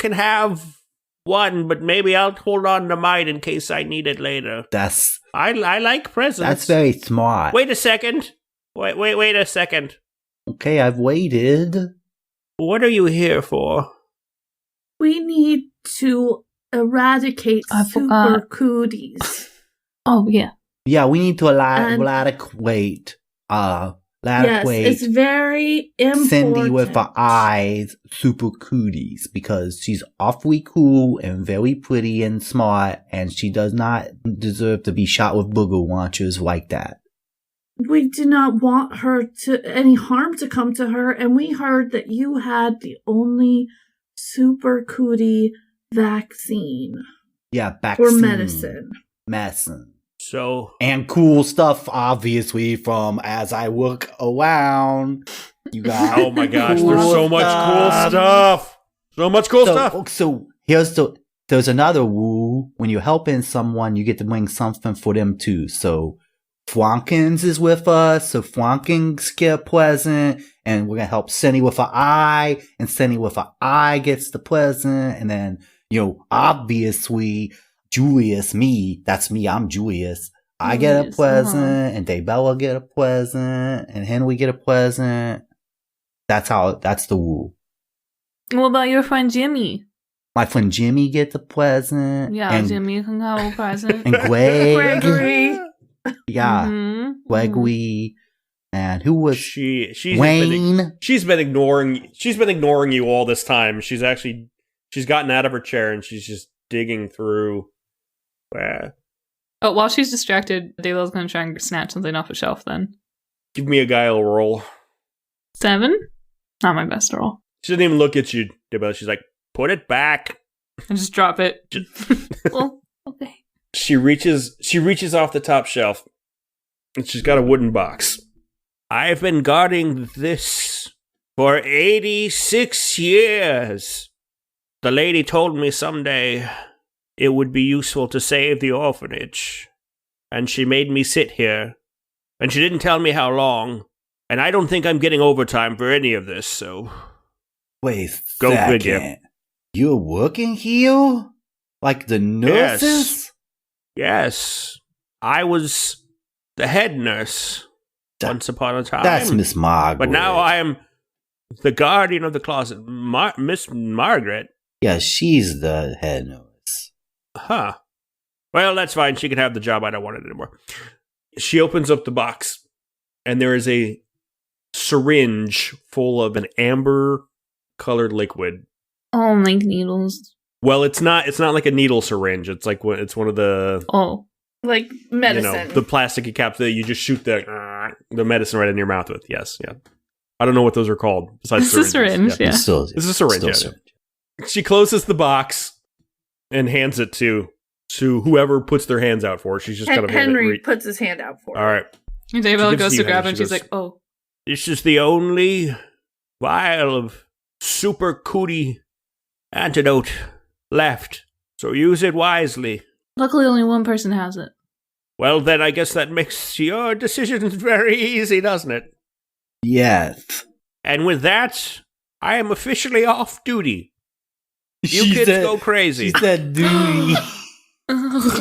can have 1, but maybe I'll hold on to mine in case I need it later. I like presents. That's very smart. Wait a second. Wait a second. Okay, I've waited. What are you here for? We need to eradicate I super forgot. cooties. Oh, yeah. Yeah, we need to And- eradicate. Yes, Eradicate it's very important. Cindy with her eyes, super cooties, because she's awfully cool and very pretty and smart, and she does not deserve to be shot with booger launchers like that. We do not want any harm to come to her, and we heard that you had the only super cootie vaccine Yeah, back or medicine. Medicine. So, And cool stuff, obviously, from as I look around. You got oh my gosh, cool there's so much cool stuff. So much cool stuff. So there's another rule. When you're helping someone, you get to bring something for them too. So Thwompkins is with us, so Thwompkins get a present, and we're gonna help Cindy with her eye, and Cindy with her eye gets the present, and then, obviously, Julius, that's me, I'm Julius. I get a Julius, present, and Daybella get a present, and Henry get a present. That's the rule. What about your friend Jimmy? My friend Jimmy gets a present. Yeah, and, Jimmy can have a present. And Greg. Gregory. Yeah. Mhm. Gregory. And who was She's Wayne? been ignoring you all this time. She's gotten out of her chair and she's just digging through. Oh, while she's distracted, Dayla's gonna try and snatch something off a shelf then. Give me a guile roll. 7? Not my best roll. She doesn't even look at you, Dibba. She's like, put it back. I just drop it. Well, okay. She reaches off the top shelf, and she's got a wooden box. I've been guarding this for 86 years. The lady told me someday it would be useful to save the orphanage, and she made me sit here, and she didn't tell me how long, and I don't think I'm getting overtime for any of this, so... Wait, Go second. figure. You're working here? Like the nurses? Yes. I was the head nurse once upon a time. That's Miss Margaret. But now I am the guardian of the closet. Miss Margaret? Yeah, she's the head nurse. Huh. Well, that's fine. She can have the job. I don't want it anymore. She opens up the box, and there is a syringe full of an amber-colored liquid. Oh, like needles. Well, it's not like a needle syringe. It's like it's one of the like medicine. The plastic caps that you just shoot the medicine right in your mouth with. Yes, yeah. I don't know what those are called. Besides it's syringes. a syringe, yeah. It's a syringe. Yeah. Syringe. She closes the box and hands it to whoever puts their hands out for it. She's just kind of Henry puts his hand out for it. All right. And Daybella goes to grab it and she's like, oh. This is the only vial of super cootie antidote left. So use it wisely. Luckily, only one person has it. Well, then I guess that makes your decisions very easy, doesn't it? Yes. And with that, I am officially off duty. You kids go crazy. She said duty.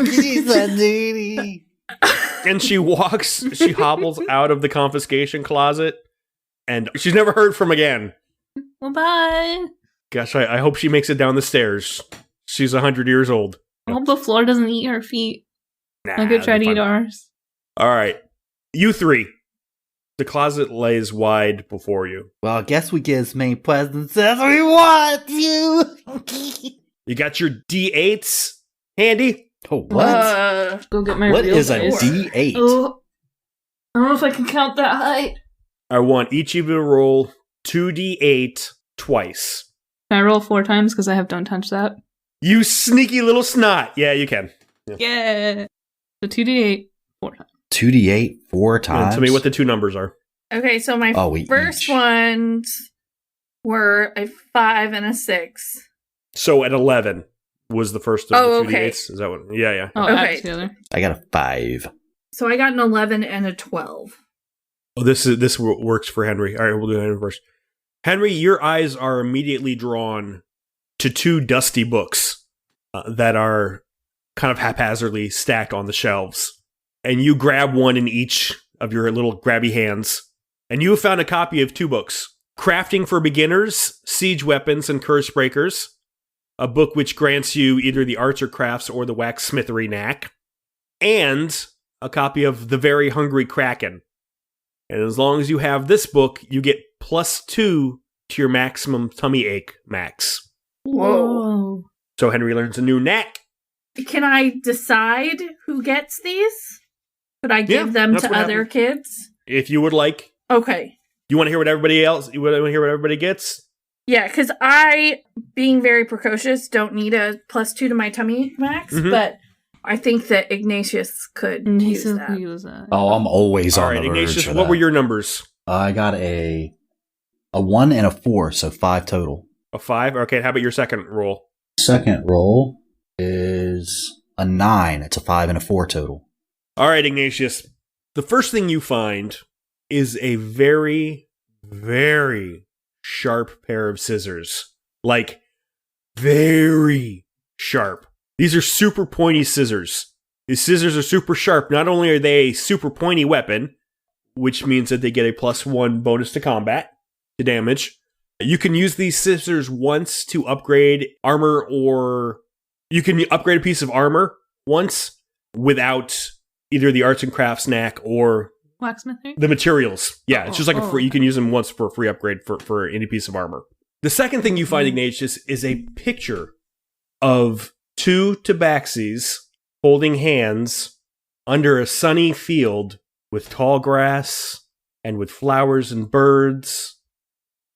She said duty. And she hobbles out of the confiscation closet, and she's never heard from again. Well, bye. Gosh, I hope she makes it down the stairs. She's 100 years old. I hope the floor doesn't eat her feet. I could try to eat ours. All right. You three. The closet lays wide before you. Well, I guess we get as many presents as we want to. You got your D8s handy? Oh, what? Go get my What real is a dice. D8? Oh, I don't know if I can count that high. I want each of you to roll 2D8 twice. Can I roll 4 times because I have don't touch that? You sneaky little snot. Yeah, you can. Yeah. So 2d8 4 times. 2D8 4 times. And tell me what the two numbers are. Okay, so my first ones were a 5 and a 6. So at 11 was the first of the 2D8s. Okay. Is that what? Yeah. Oh, Okay. add together. I got a 5. So I got an 11 and a 12. Oh, this works for Henry. All right, we'll do Henry first. Henry, your eyes are immediately drawn to 2 dusty books that are kind of haphazardly stacked on the shelves. And you grab one in each of your little grabby hands. And you have found a copy of 2 books. Crafting for Beginners, Siege Weapons and Curse Breakers. A book which grants you either the arts or crafts or the waxsmithery knack. And a copy of The Very Hungry Kraken. And as long as you have this book, you get +2 to your maximum tummy ache max. Whoa. So Henry learns a new knack. Can I decide who gets these? Could I give them that's to what other happened. kids? If you would like. Okay. You want to hear what everybody else? You want to hear what everybody gets? Yeah, because I, being very precocious, don't need a +2 to my tummy max, but I think that Ignatius could use that. Oh, I'm always All on right, the verge Ignatius, for what that. were your numbers? I got a 1 and a 4, so 5 total. A 5? Okay, how about your second roll? Second roll is a 9. It's a 5 and a 4 total. All right, Ignatius. The first thing you find is a very, very sharp pair of scissors. Like, very sharp. These are super pointy scissors. These scissors are super sharp. Not only are they a super pointy weapon, which means that they get a +1 bonus to combat, to damage. You can use these scissors once to upgrade armor, or you can upgrade a piece of armor once without either the arts and crafts knack or Waxsmithing? the materials. Yeah, it's just like a free, you can use them once for a free upgrade for any piece of armor. The second thing you find, Ignatius, is a picture of 2 tabaxis holding hands under a sunny field with tall grass and with flowers and birds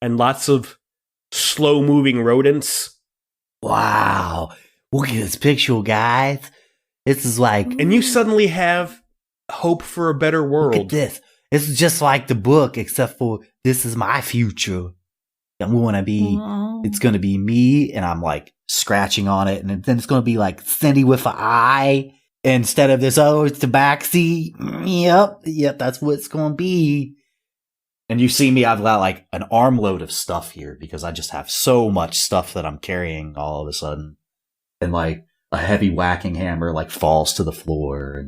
and lots of slow-moving rodents. Wow. Look at this picture, guys. This is like... And you suddenly have hope for a better world. Look at this. This is just like the book, except for this is my future. I'm going to be... It's going to be me, and I'm like scratching on it, and then it's going to be like Cindy with an eye instead of this, it's tabaxi. Yep, that's what it's going to be. And you see me, I've got like an armload of stuff here because I just have so much stuff that I'm carrying all of a sudden. And like a heavy whacking hammer like falls to the floor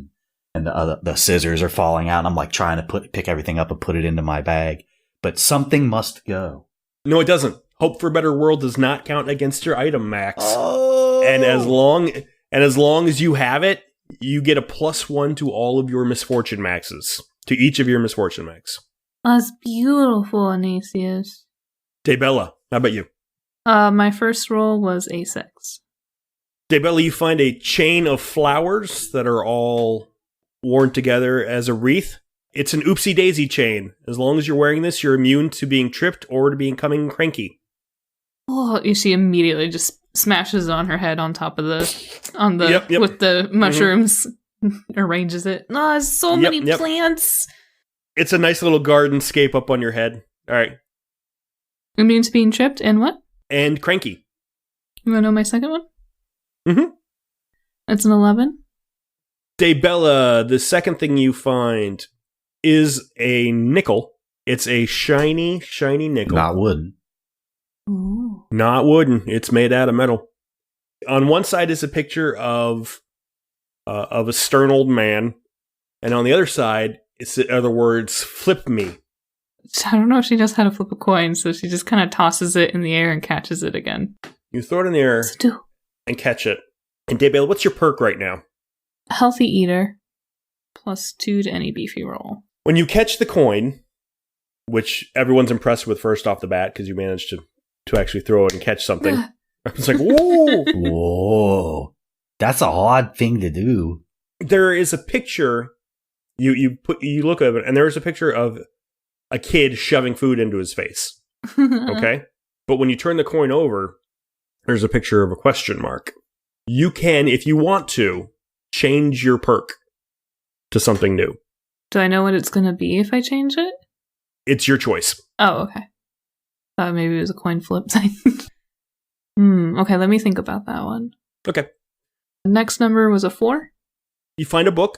and the scissors are falling out. And I'm like trying to pick everything up and put it into my bag. But something must go. No, it doesn't. Hope for a Better World does not count against your item max. Oh. And as long as you have it, you get a +1 to all of your misfortune maxes. To each of your misfortune max. That's beautiful, Ignatius. Daybella, how about you? My first roll was a 6. Daybella, you find a chain of flowers that are all worn together as a wreath. It's an oopsie daisy chain. As long as you're wearing this, you're immune to being tripped or to becoming cranky. Oh, she immediately just smashes it on her head on top of Yep. with the mushrooms, arranges it. Oh, there's so many plants. It's a nice little gardenscape up on your head. All right. Immune to being tripped and what? And cranky. You want to know my second one? Mm-hmm. It's an 11. Daybella, the second thing you find is a nickel. It's a shiny, shiny nickel. Not wooden. Ooh. Not wooden. It's made out of metal. On one side is a picture of a stern old man, and on the other side, it's the other words, "Flip me." I don't know if she knows how to flip a coin, so she just kind of tosses it in the air and catches it again. You throw it in the air and catch it. And Daybella, what's your perk right now? Healthy eater, +2 to any beefy roll. When you catch the coin, which everyone's impressed with first off the bat because you managed to actually throw it and catch something. I was like, whoa! Whoa. That's a odd thing to do. There is a picture, you look at it, and there is a picture of a kid shoving food into his face. Okay? But when you turn the coin over, there's a picture of a question mark. You can, if you want to, change your perk to something new. Do I know what it's going to be if I change it? It's your choice. Oh, okay. Thought maybe it was a coin flip thing. Okay, let me think about that one. Okay. The next number was a 4. You find a book.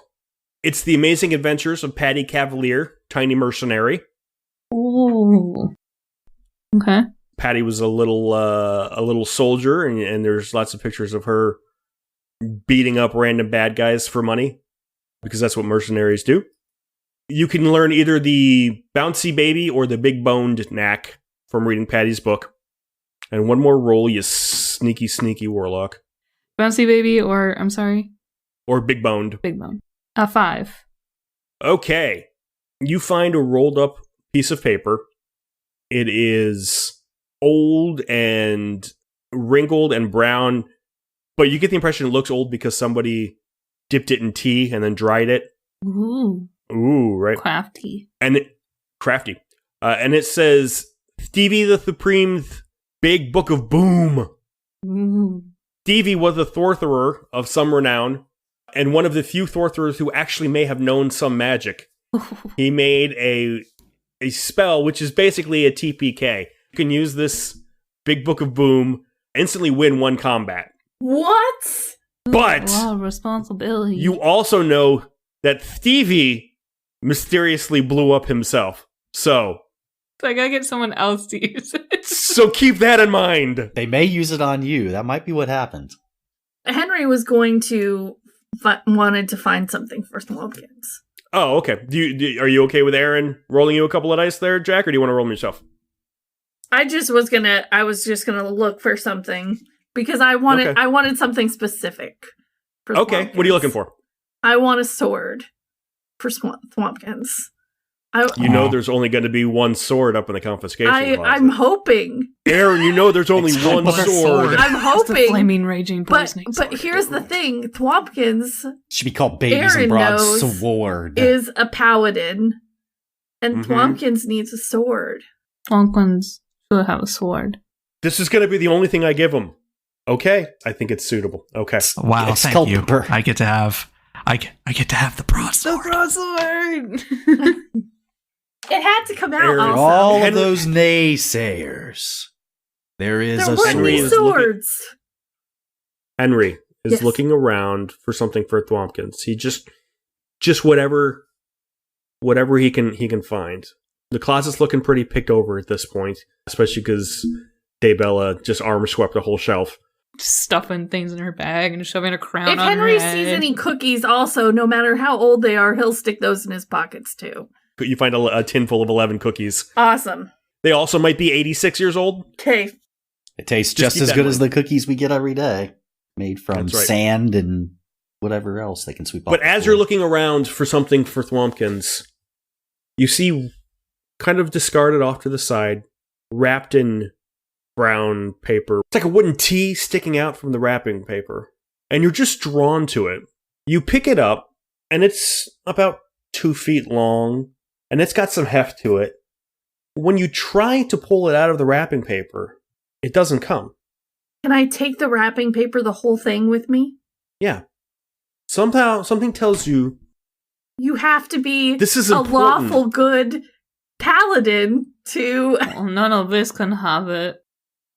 It's The Amazing Adventures of Patty Cavalier, Tiny Mercenary. Ooh. Okay. Patty was a little soldier, and there's lots of pictures of her beating up random bad guys for money, because that's what mercenaries do. You can learn either the bouncy baby or the big boned knack from reading Patty's book. And one more roll, you sneaky, sneaky warlock. Bouncy baby or, I'm sorry? Or big boned. Big bone. A 5. Okay. You find a rolled up piece of paper. It is old and wrinkled and brown, but you get the impression it looks old because somebody dipped it in tea and then dried it. Ooh. Ooh, right. Crafty. Crafty. And it says, Stevie the Supreme's Big Book of Boom. Ooh. Stevie was a sorcerer of some renown, and one of the few sorcerers who actually may have known some magic. He made a spell, which is basically a TPK. You can use this Big Book of Boom, instantly win 1 combat. What? But a lot of responsibility. You also know that Stevie mysteriously blew up himself. So I gotta get someone else to use it. So keep that in mind. They may use it on you. That might be what happened. Henry was going to wanted to find something for Thwompkins. Oh, okay. Are you okay with Aaryn rolling you a couple of dice there, Jack, or do you want to roll them yourself? I was just gonna look for something because I wanted something specific. For okay, Thwompkins. What are you looking for? I want a sword for Thwompkins. There's only going to be one sword up in the confiscation closet. I'm hoping. Aaryn, there's only one sword. I'm hoping. The flaming raging poisoning But here's the thing: Thwompkins should be called Babies and Broadsword. Is a paladin, and Thwompkins needs a sword. Thwompkins should have a sword. This is going to be the only thing I give him. Okay, I think it's suitable. Okay. Wow, thank you. I get to have the broadsword. The broadsword. It had to come out. Aaryn, Also. All of those naysayers. There is there a weren't sword. any swords. Henry is looking around for something for Thwompkins. He just whatever he can find. The closet's looking pretty picked over at this point, especially because Daybella just arm swept the whole shelf. Just stuffing things in her bag and shoving a crown If on Henry her head. sees any cookies also, no matter how old they are, he'll stick those in his pockets too. You find a tin full of 11 cookies. Awesome. They also might be 86 years old. Okay. It tastes Just just keep as that good in as the cookies we get every day, made from That's right. sand and whatever else they can sweep off. But the as floor. you're looking around for something for Thwompkins, you see kind of discarded off to the side, wrapped in brown paper. It's like a wooden T sticking out from the wrapping paper. And you're just drawn to it. You pick it up, and it's about 2 feet long, and it's got some heft to it. When you try to pull it out of the wrapping paper, it doesn't come. Can I take the wrapping paper, the whole thing, with me? Yeah. Somehow, something tells you You have to be this is a important. lawful good paladin to... Well, none of this can have it.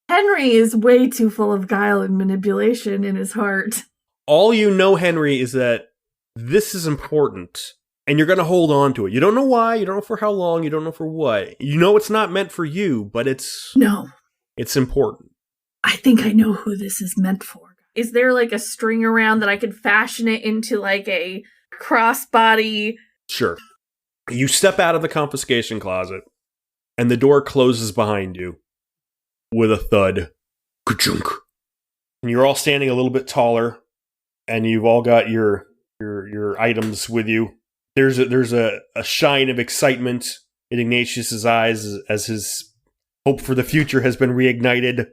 Henry is way too full of guile and manipulation in his heart. All you know, Henry, is that this is important, and you're going to hold on to it. You don't know why, you don't know for how long, you don't know for what. You know it's not meant for you, but it's No, important. I think I know who this is meant for. Is there like a string around that I could fashion it into like a crossbody? Sure. You step out of the confiscation closet, and the door closes behind you with a thud. Ka-chunk. And you're all standing a little bit taller, and you've all got your items with you. There's a shine of excitement in Ignatius's eyes as his hope for the future has been reignited.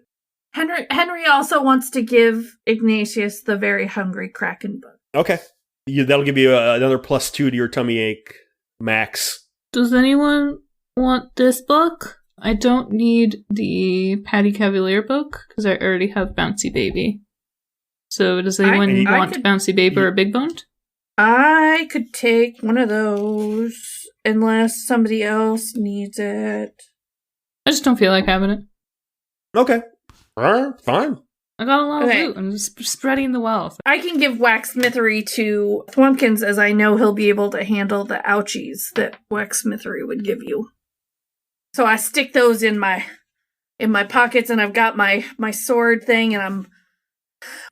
Henry also wants to give Ignatius the Very Hungry Kraken book. Okay. That'll give you another +2 to your tummy ache, max. Does anyone want this book? I don't need the Patty Cavalier book, because I already have Bouncy Baby. So does anyone I want could- Bouncy Baby or Big Boned? I could take one of those unless somebody else needs it. I just don't feel like having it. Okay. All right, fine. I got a lot Okay. of loot. I'm just spreading the wealth. I can give Waxsmithery to Thwompkins, as I know he'll be able to handle the ouchies that Waxsmithery would give you. So I stick those in my pockets, and I've got my sword thing, and I'm...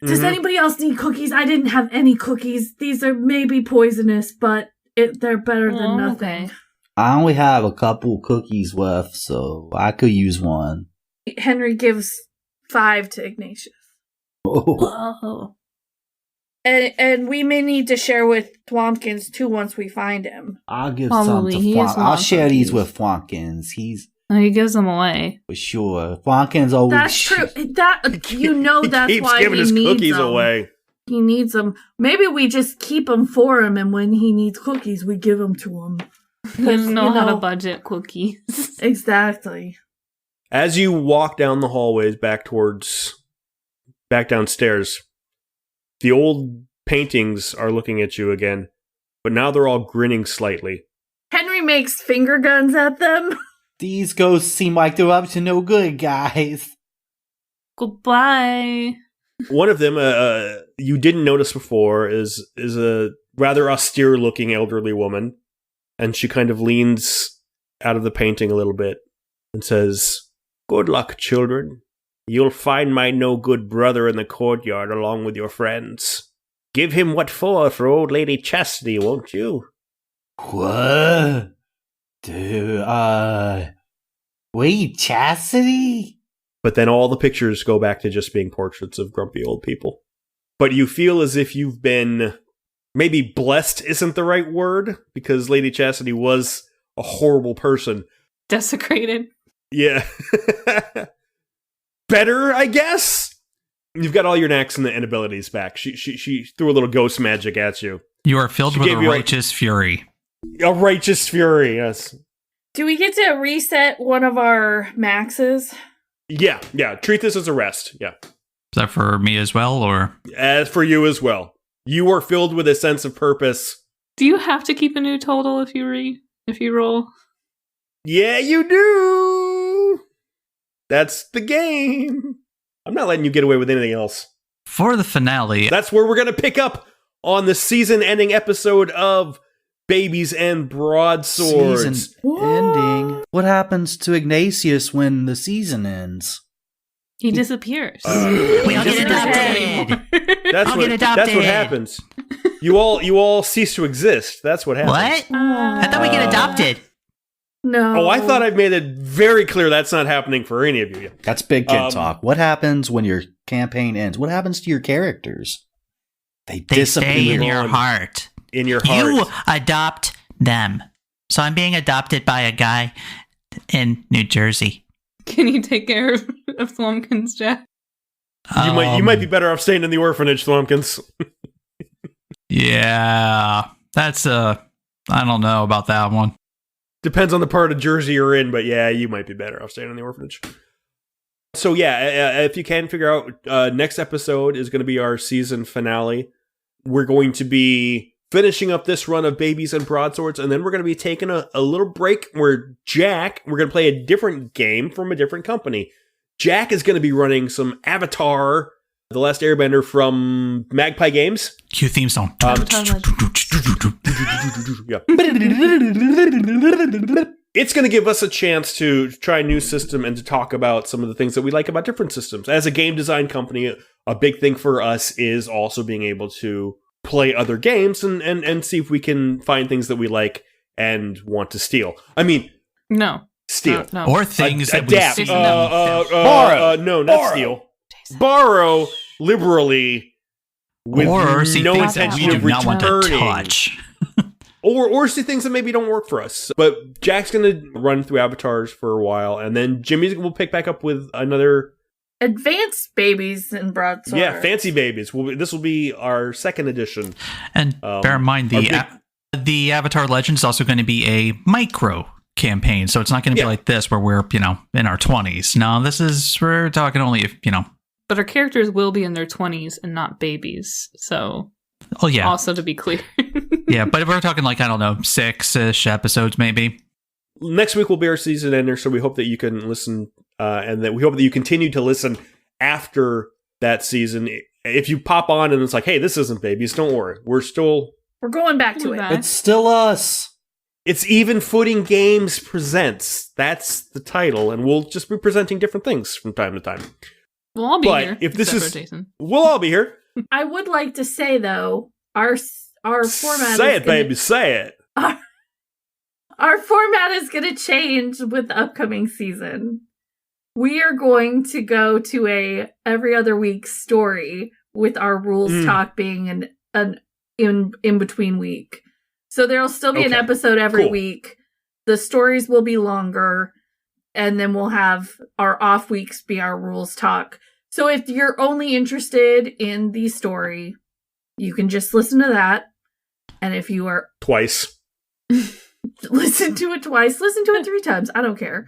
Does anybody else need cookies? I didn't have any cookies. These are maybe poisonous, but they're better than nothing. Okay. I only have a couple cookies left, so I could use one. Henry gives 5 to Ignatius. Oh. Oh. And we may need to share with Thwompkins too once we find him. I'll give Probably, some to he is Thwompkins. I'll one share of these these. with Thwompkins. He's Oh, he gives them away. for sure. Thwompkins always. That's true. That's He why keeps giving he his needs cookies them. away. He needs them. Maybe we just keep them for him, and when he needs cookies, we give them to him. He doesn't know how to know- budget cookies. Exactly. As you walk down the hallways back downstairs, the old paintings are looking at you again, but now they're all grinning slightly. Henry makes finger guns at them. These ghosts seem like they're up to no good, guys. Goodbye. One of them, you didn't notice before, is a rather austere-looking elderly woman, and she kind of leans out of the painting a little bit and says, "Good luck, children. You'll find my no-good brother in the courtyard along with your friends. Give him what for old Lady Cassidy, won't you?" What? Dude, wait, Chastity? But then all the pictures go back to just being portraits of grumpy old people. But you feel as if you've been... Maybe blessed isn't the right word, because Lady Cassidy was a horrible person. Desecrated. Yeah. Better, I guess? You've got all your knacks and abilities back. She threw a little ghost magic at you. You are filled She with a gave you a- righteous fury. A righteous fury, yes. Do we get to reset one of our maxes? Yeah. Treat this as a rest. Yeah. Is that for me as well, or? As for you as well. You are filled with a sense of purpose. Do you have to keep a new total if you roll? Yeah, you do. That's the game. I'm not letting you get away with anything else. For the finale, That's where we're going to pick up on the season-ending episode of Babies and Broadswords. Season ending. What happens to Ignatius when the season ends? He disappears. We all get adopted. That's what happens. You all cease to exist. That's what happens. What? I thought we get adopted. No. Oh, I thought I made it very clear that's not happening for any of you. That's big kid talk. What happens when your campaign ends? What happens to your characters? They disappear. Stay in your heart. In your heart. You adopt them. So I'm being adopted by a guy in New Jersey. Can you take care of Thwompkins, Jack? You might be better off staying in the orphanage, Thwompkins. Yeah, that's I don't know about that one. Depends on the part of Jersey you're in, but yeah, you might be better off staying in the orphanage. So yeah, if you can figure out, next episode is going to be our season finale. We're going to be finishing up this run of Babies and Broadswords, and then we're going to be taking a little break where we're going to play a different game from a different company. Jack is going to be running some Avatar, The Last Airbender from Magpie Games. Cue theme song. Yeah. It's going to give us a chance to try a new system and to talk about some of the things that we like about different systems. As a game design company, a big thing for us is also being able to play other games and see if we can find things that we like and want to steal. I mean, No. steal. No. Or things that Adapt. we Borrow. No, not steal. Borrow liberally with or see no things that we intention do of not want to returning. touch. Or see things that maybe don't work for us. But Jack's going to run through Avatars for a while, and then Jimmy will pick back up with another... Advanced Babies and Broadswords. Yeah, Fancy Babies. This will be our second edition. And bear in mind, the Avatar Legend is also going to be a micro campaign, so it's not going to be like this where we're, in our 20s. No, we're talking only if, But our characters will be in their 20s and not babies, so... Oh, yeah. Also, to be clear. Yeah, but if we're talking 6-ish episodes, maybe. Next week will be our season ender, so we hope that you can listen, and that we hope that you continue to listen after that season. If you pop on and it's like, hey, this isn't Babies, don't worry. We're going back to it. It's still us. It's Even Footing Games Presents. That's the title, and we'll just be presenting different things from time to time. We'll all be But here. if this except is, for Jason. we'll all be here. I would like to say, though, our format Say is it, baby, say it. Our format is going to change with the upcoming season. We are going to go to a every other week story with our rules talk being an in between week. So there'll still be an episode every week. The stories will be longer, and then we'll have our off weeks be our rules talk. So if you're only interested in the story, you can just listen to that. And if you are... Twice. Listen to it twice. Listen to it 3 times. I don't care.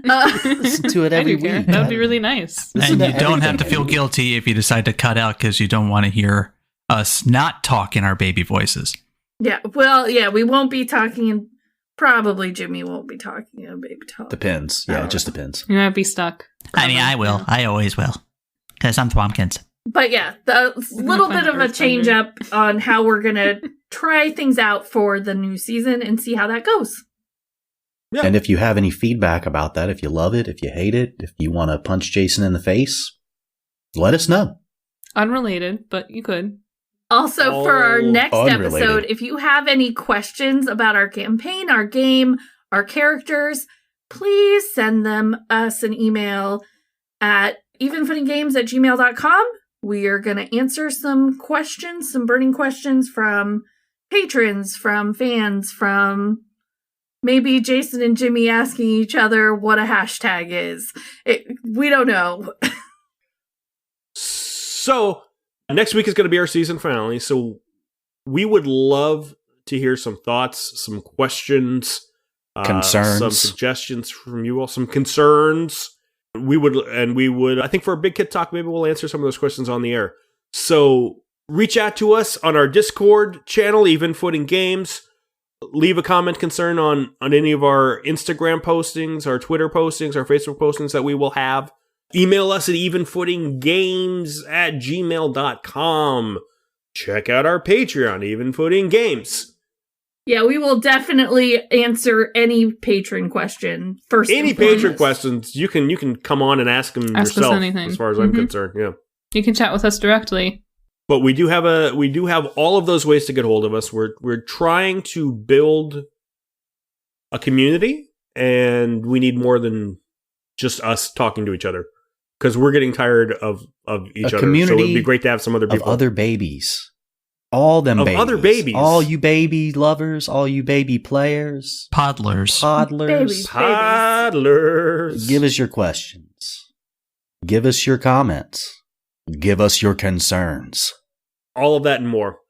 Listen to it every week. That would be really nice. And you don't have to feel guilty if you decide to cut out because you don't want to hear us not talk in our baby voices. Yeah, well, yeah, we won't be talking in... Probably Jimmy won't be talking in baby talk. Depends. Yeah, it just depends. You might be stuck. I mean, I will. I always will. Because I'm Thwompkins. But yeah, the little bit of a change up on how we're going to try things out for the new season and see how that goes. Yeah. And if you have any feedback about that, if you love it, if you hate it, if you want to punch Jason in the face, let us know. Unrelated, but you could. Also, for our next unrelated. episode, if you have any questions about our campaign, our game, our characters, please send us an email at evenfootinggames@gmail.com. We are going to answer some questions, some burning questions from patrons, from fans, from maybe Jason and Jimmy asking each other what a hashtag is. We don't know. So, next week is going to be our season finale, so we would love to hear some thoughts, some questions, concerns, some suggestions from you all, some concerns. We would, I think for a Big Kid Talk, maybe we'll answer some of those questions on the air. So reach out to us on our Discord channel, Even Footing Games. Leave a comment, concern on any of our Instagram postings, our Twitter postings, our Facebook postings that we will have. Email us at evenfootinggames@gmail.com. Check out our Patreon, Even Footing Games. Yeah, we will definitely answer any patron question first. Any patron questions, you can come on and ask them Ask us yourself. anything. As far as I'm concerned, yeah. You can chat with us directly. But we do have all of those ways to get hold of us. We're trying to build a community, and we need more than just us talking to each other, because we're getting tired of each other. So it'd be great to have some other people. Of other babies. All them babies. Other babies. All you baby lovers, all you baby players. Podlers. Babies. Toddlers. Give us your questions. Give us your comments. Give us your concerns. All of that and more.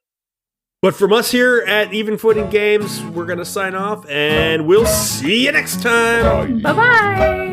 But from us here at Even Footing Games, we're going to sign off, and we'll see you next time. Bye-bye.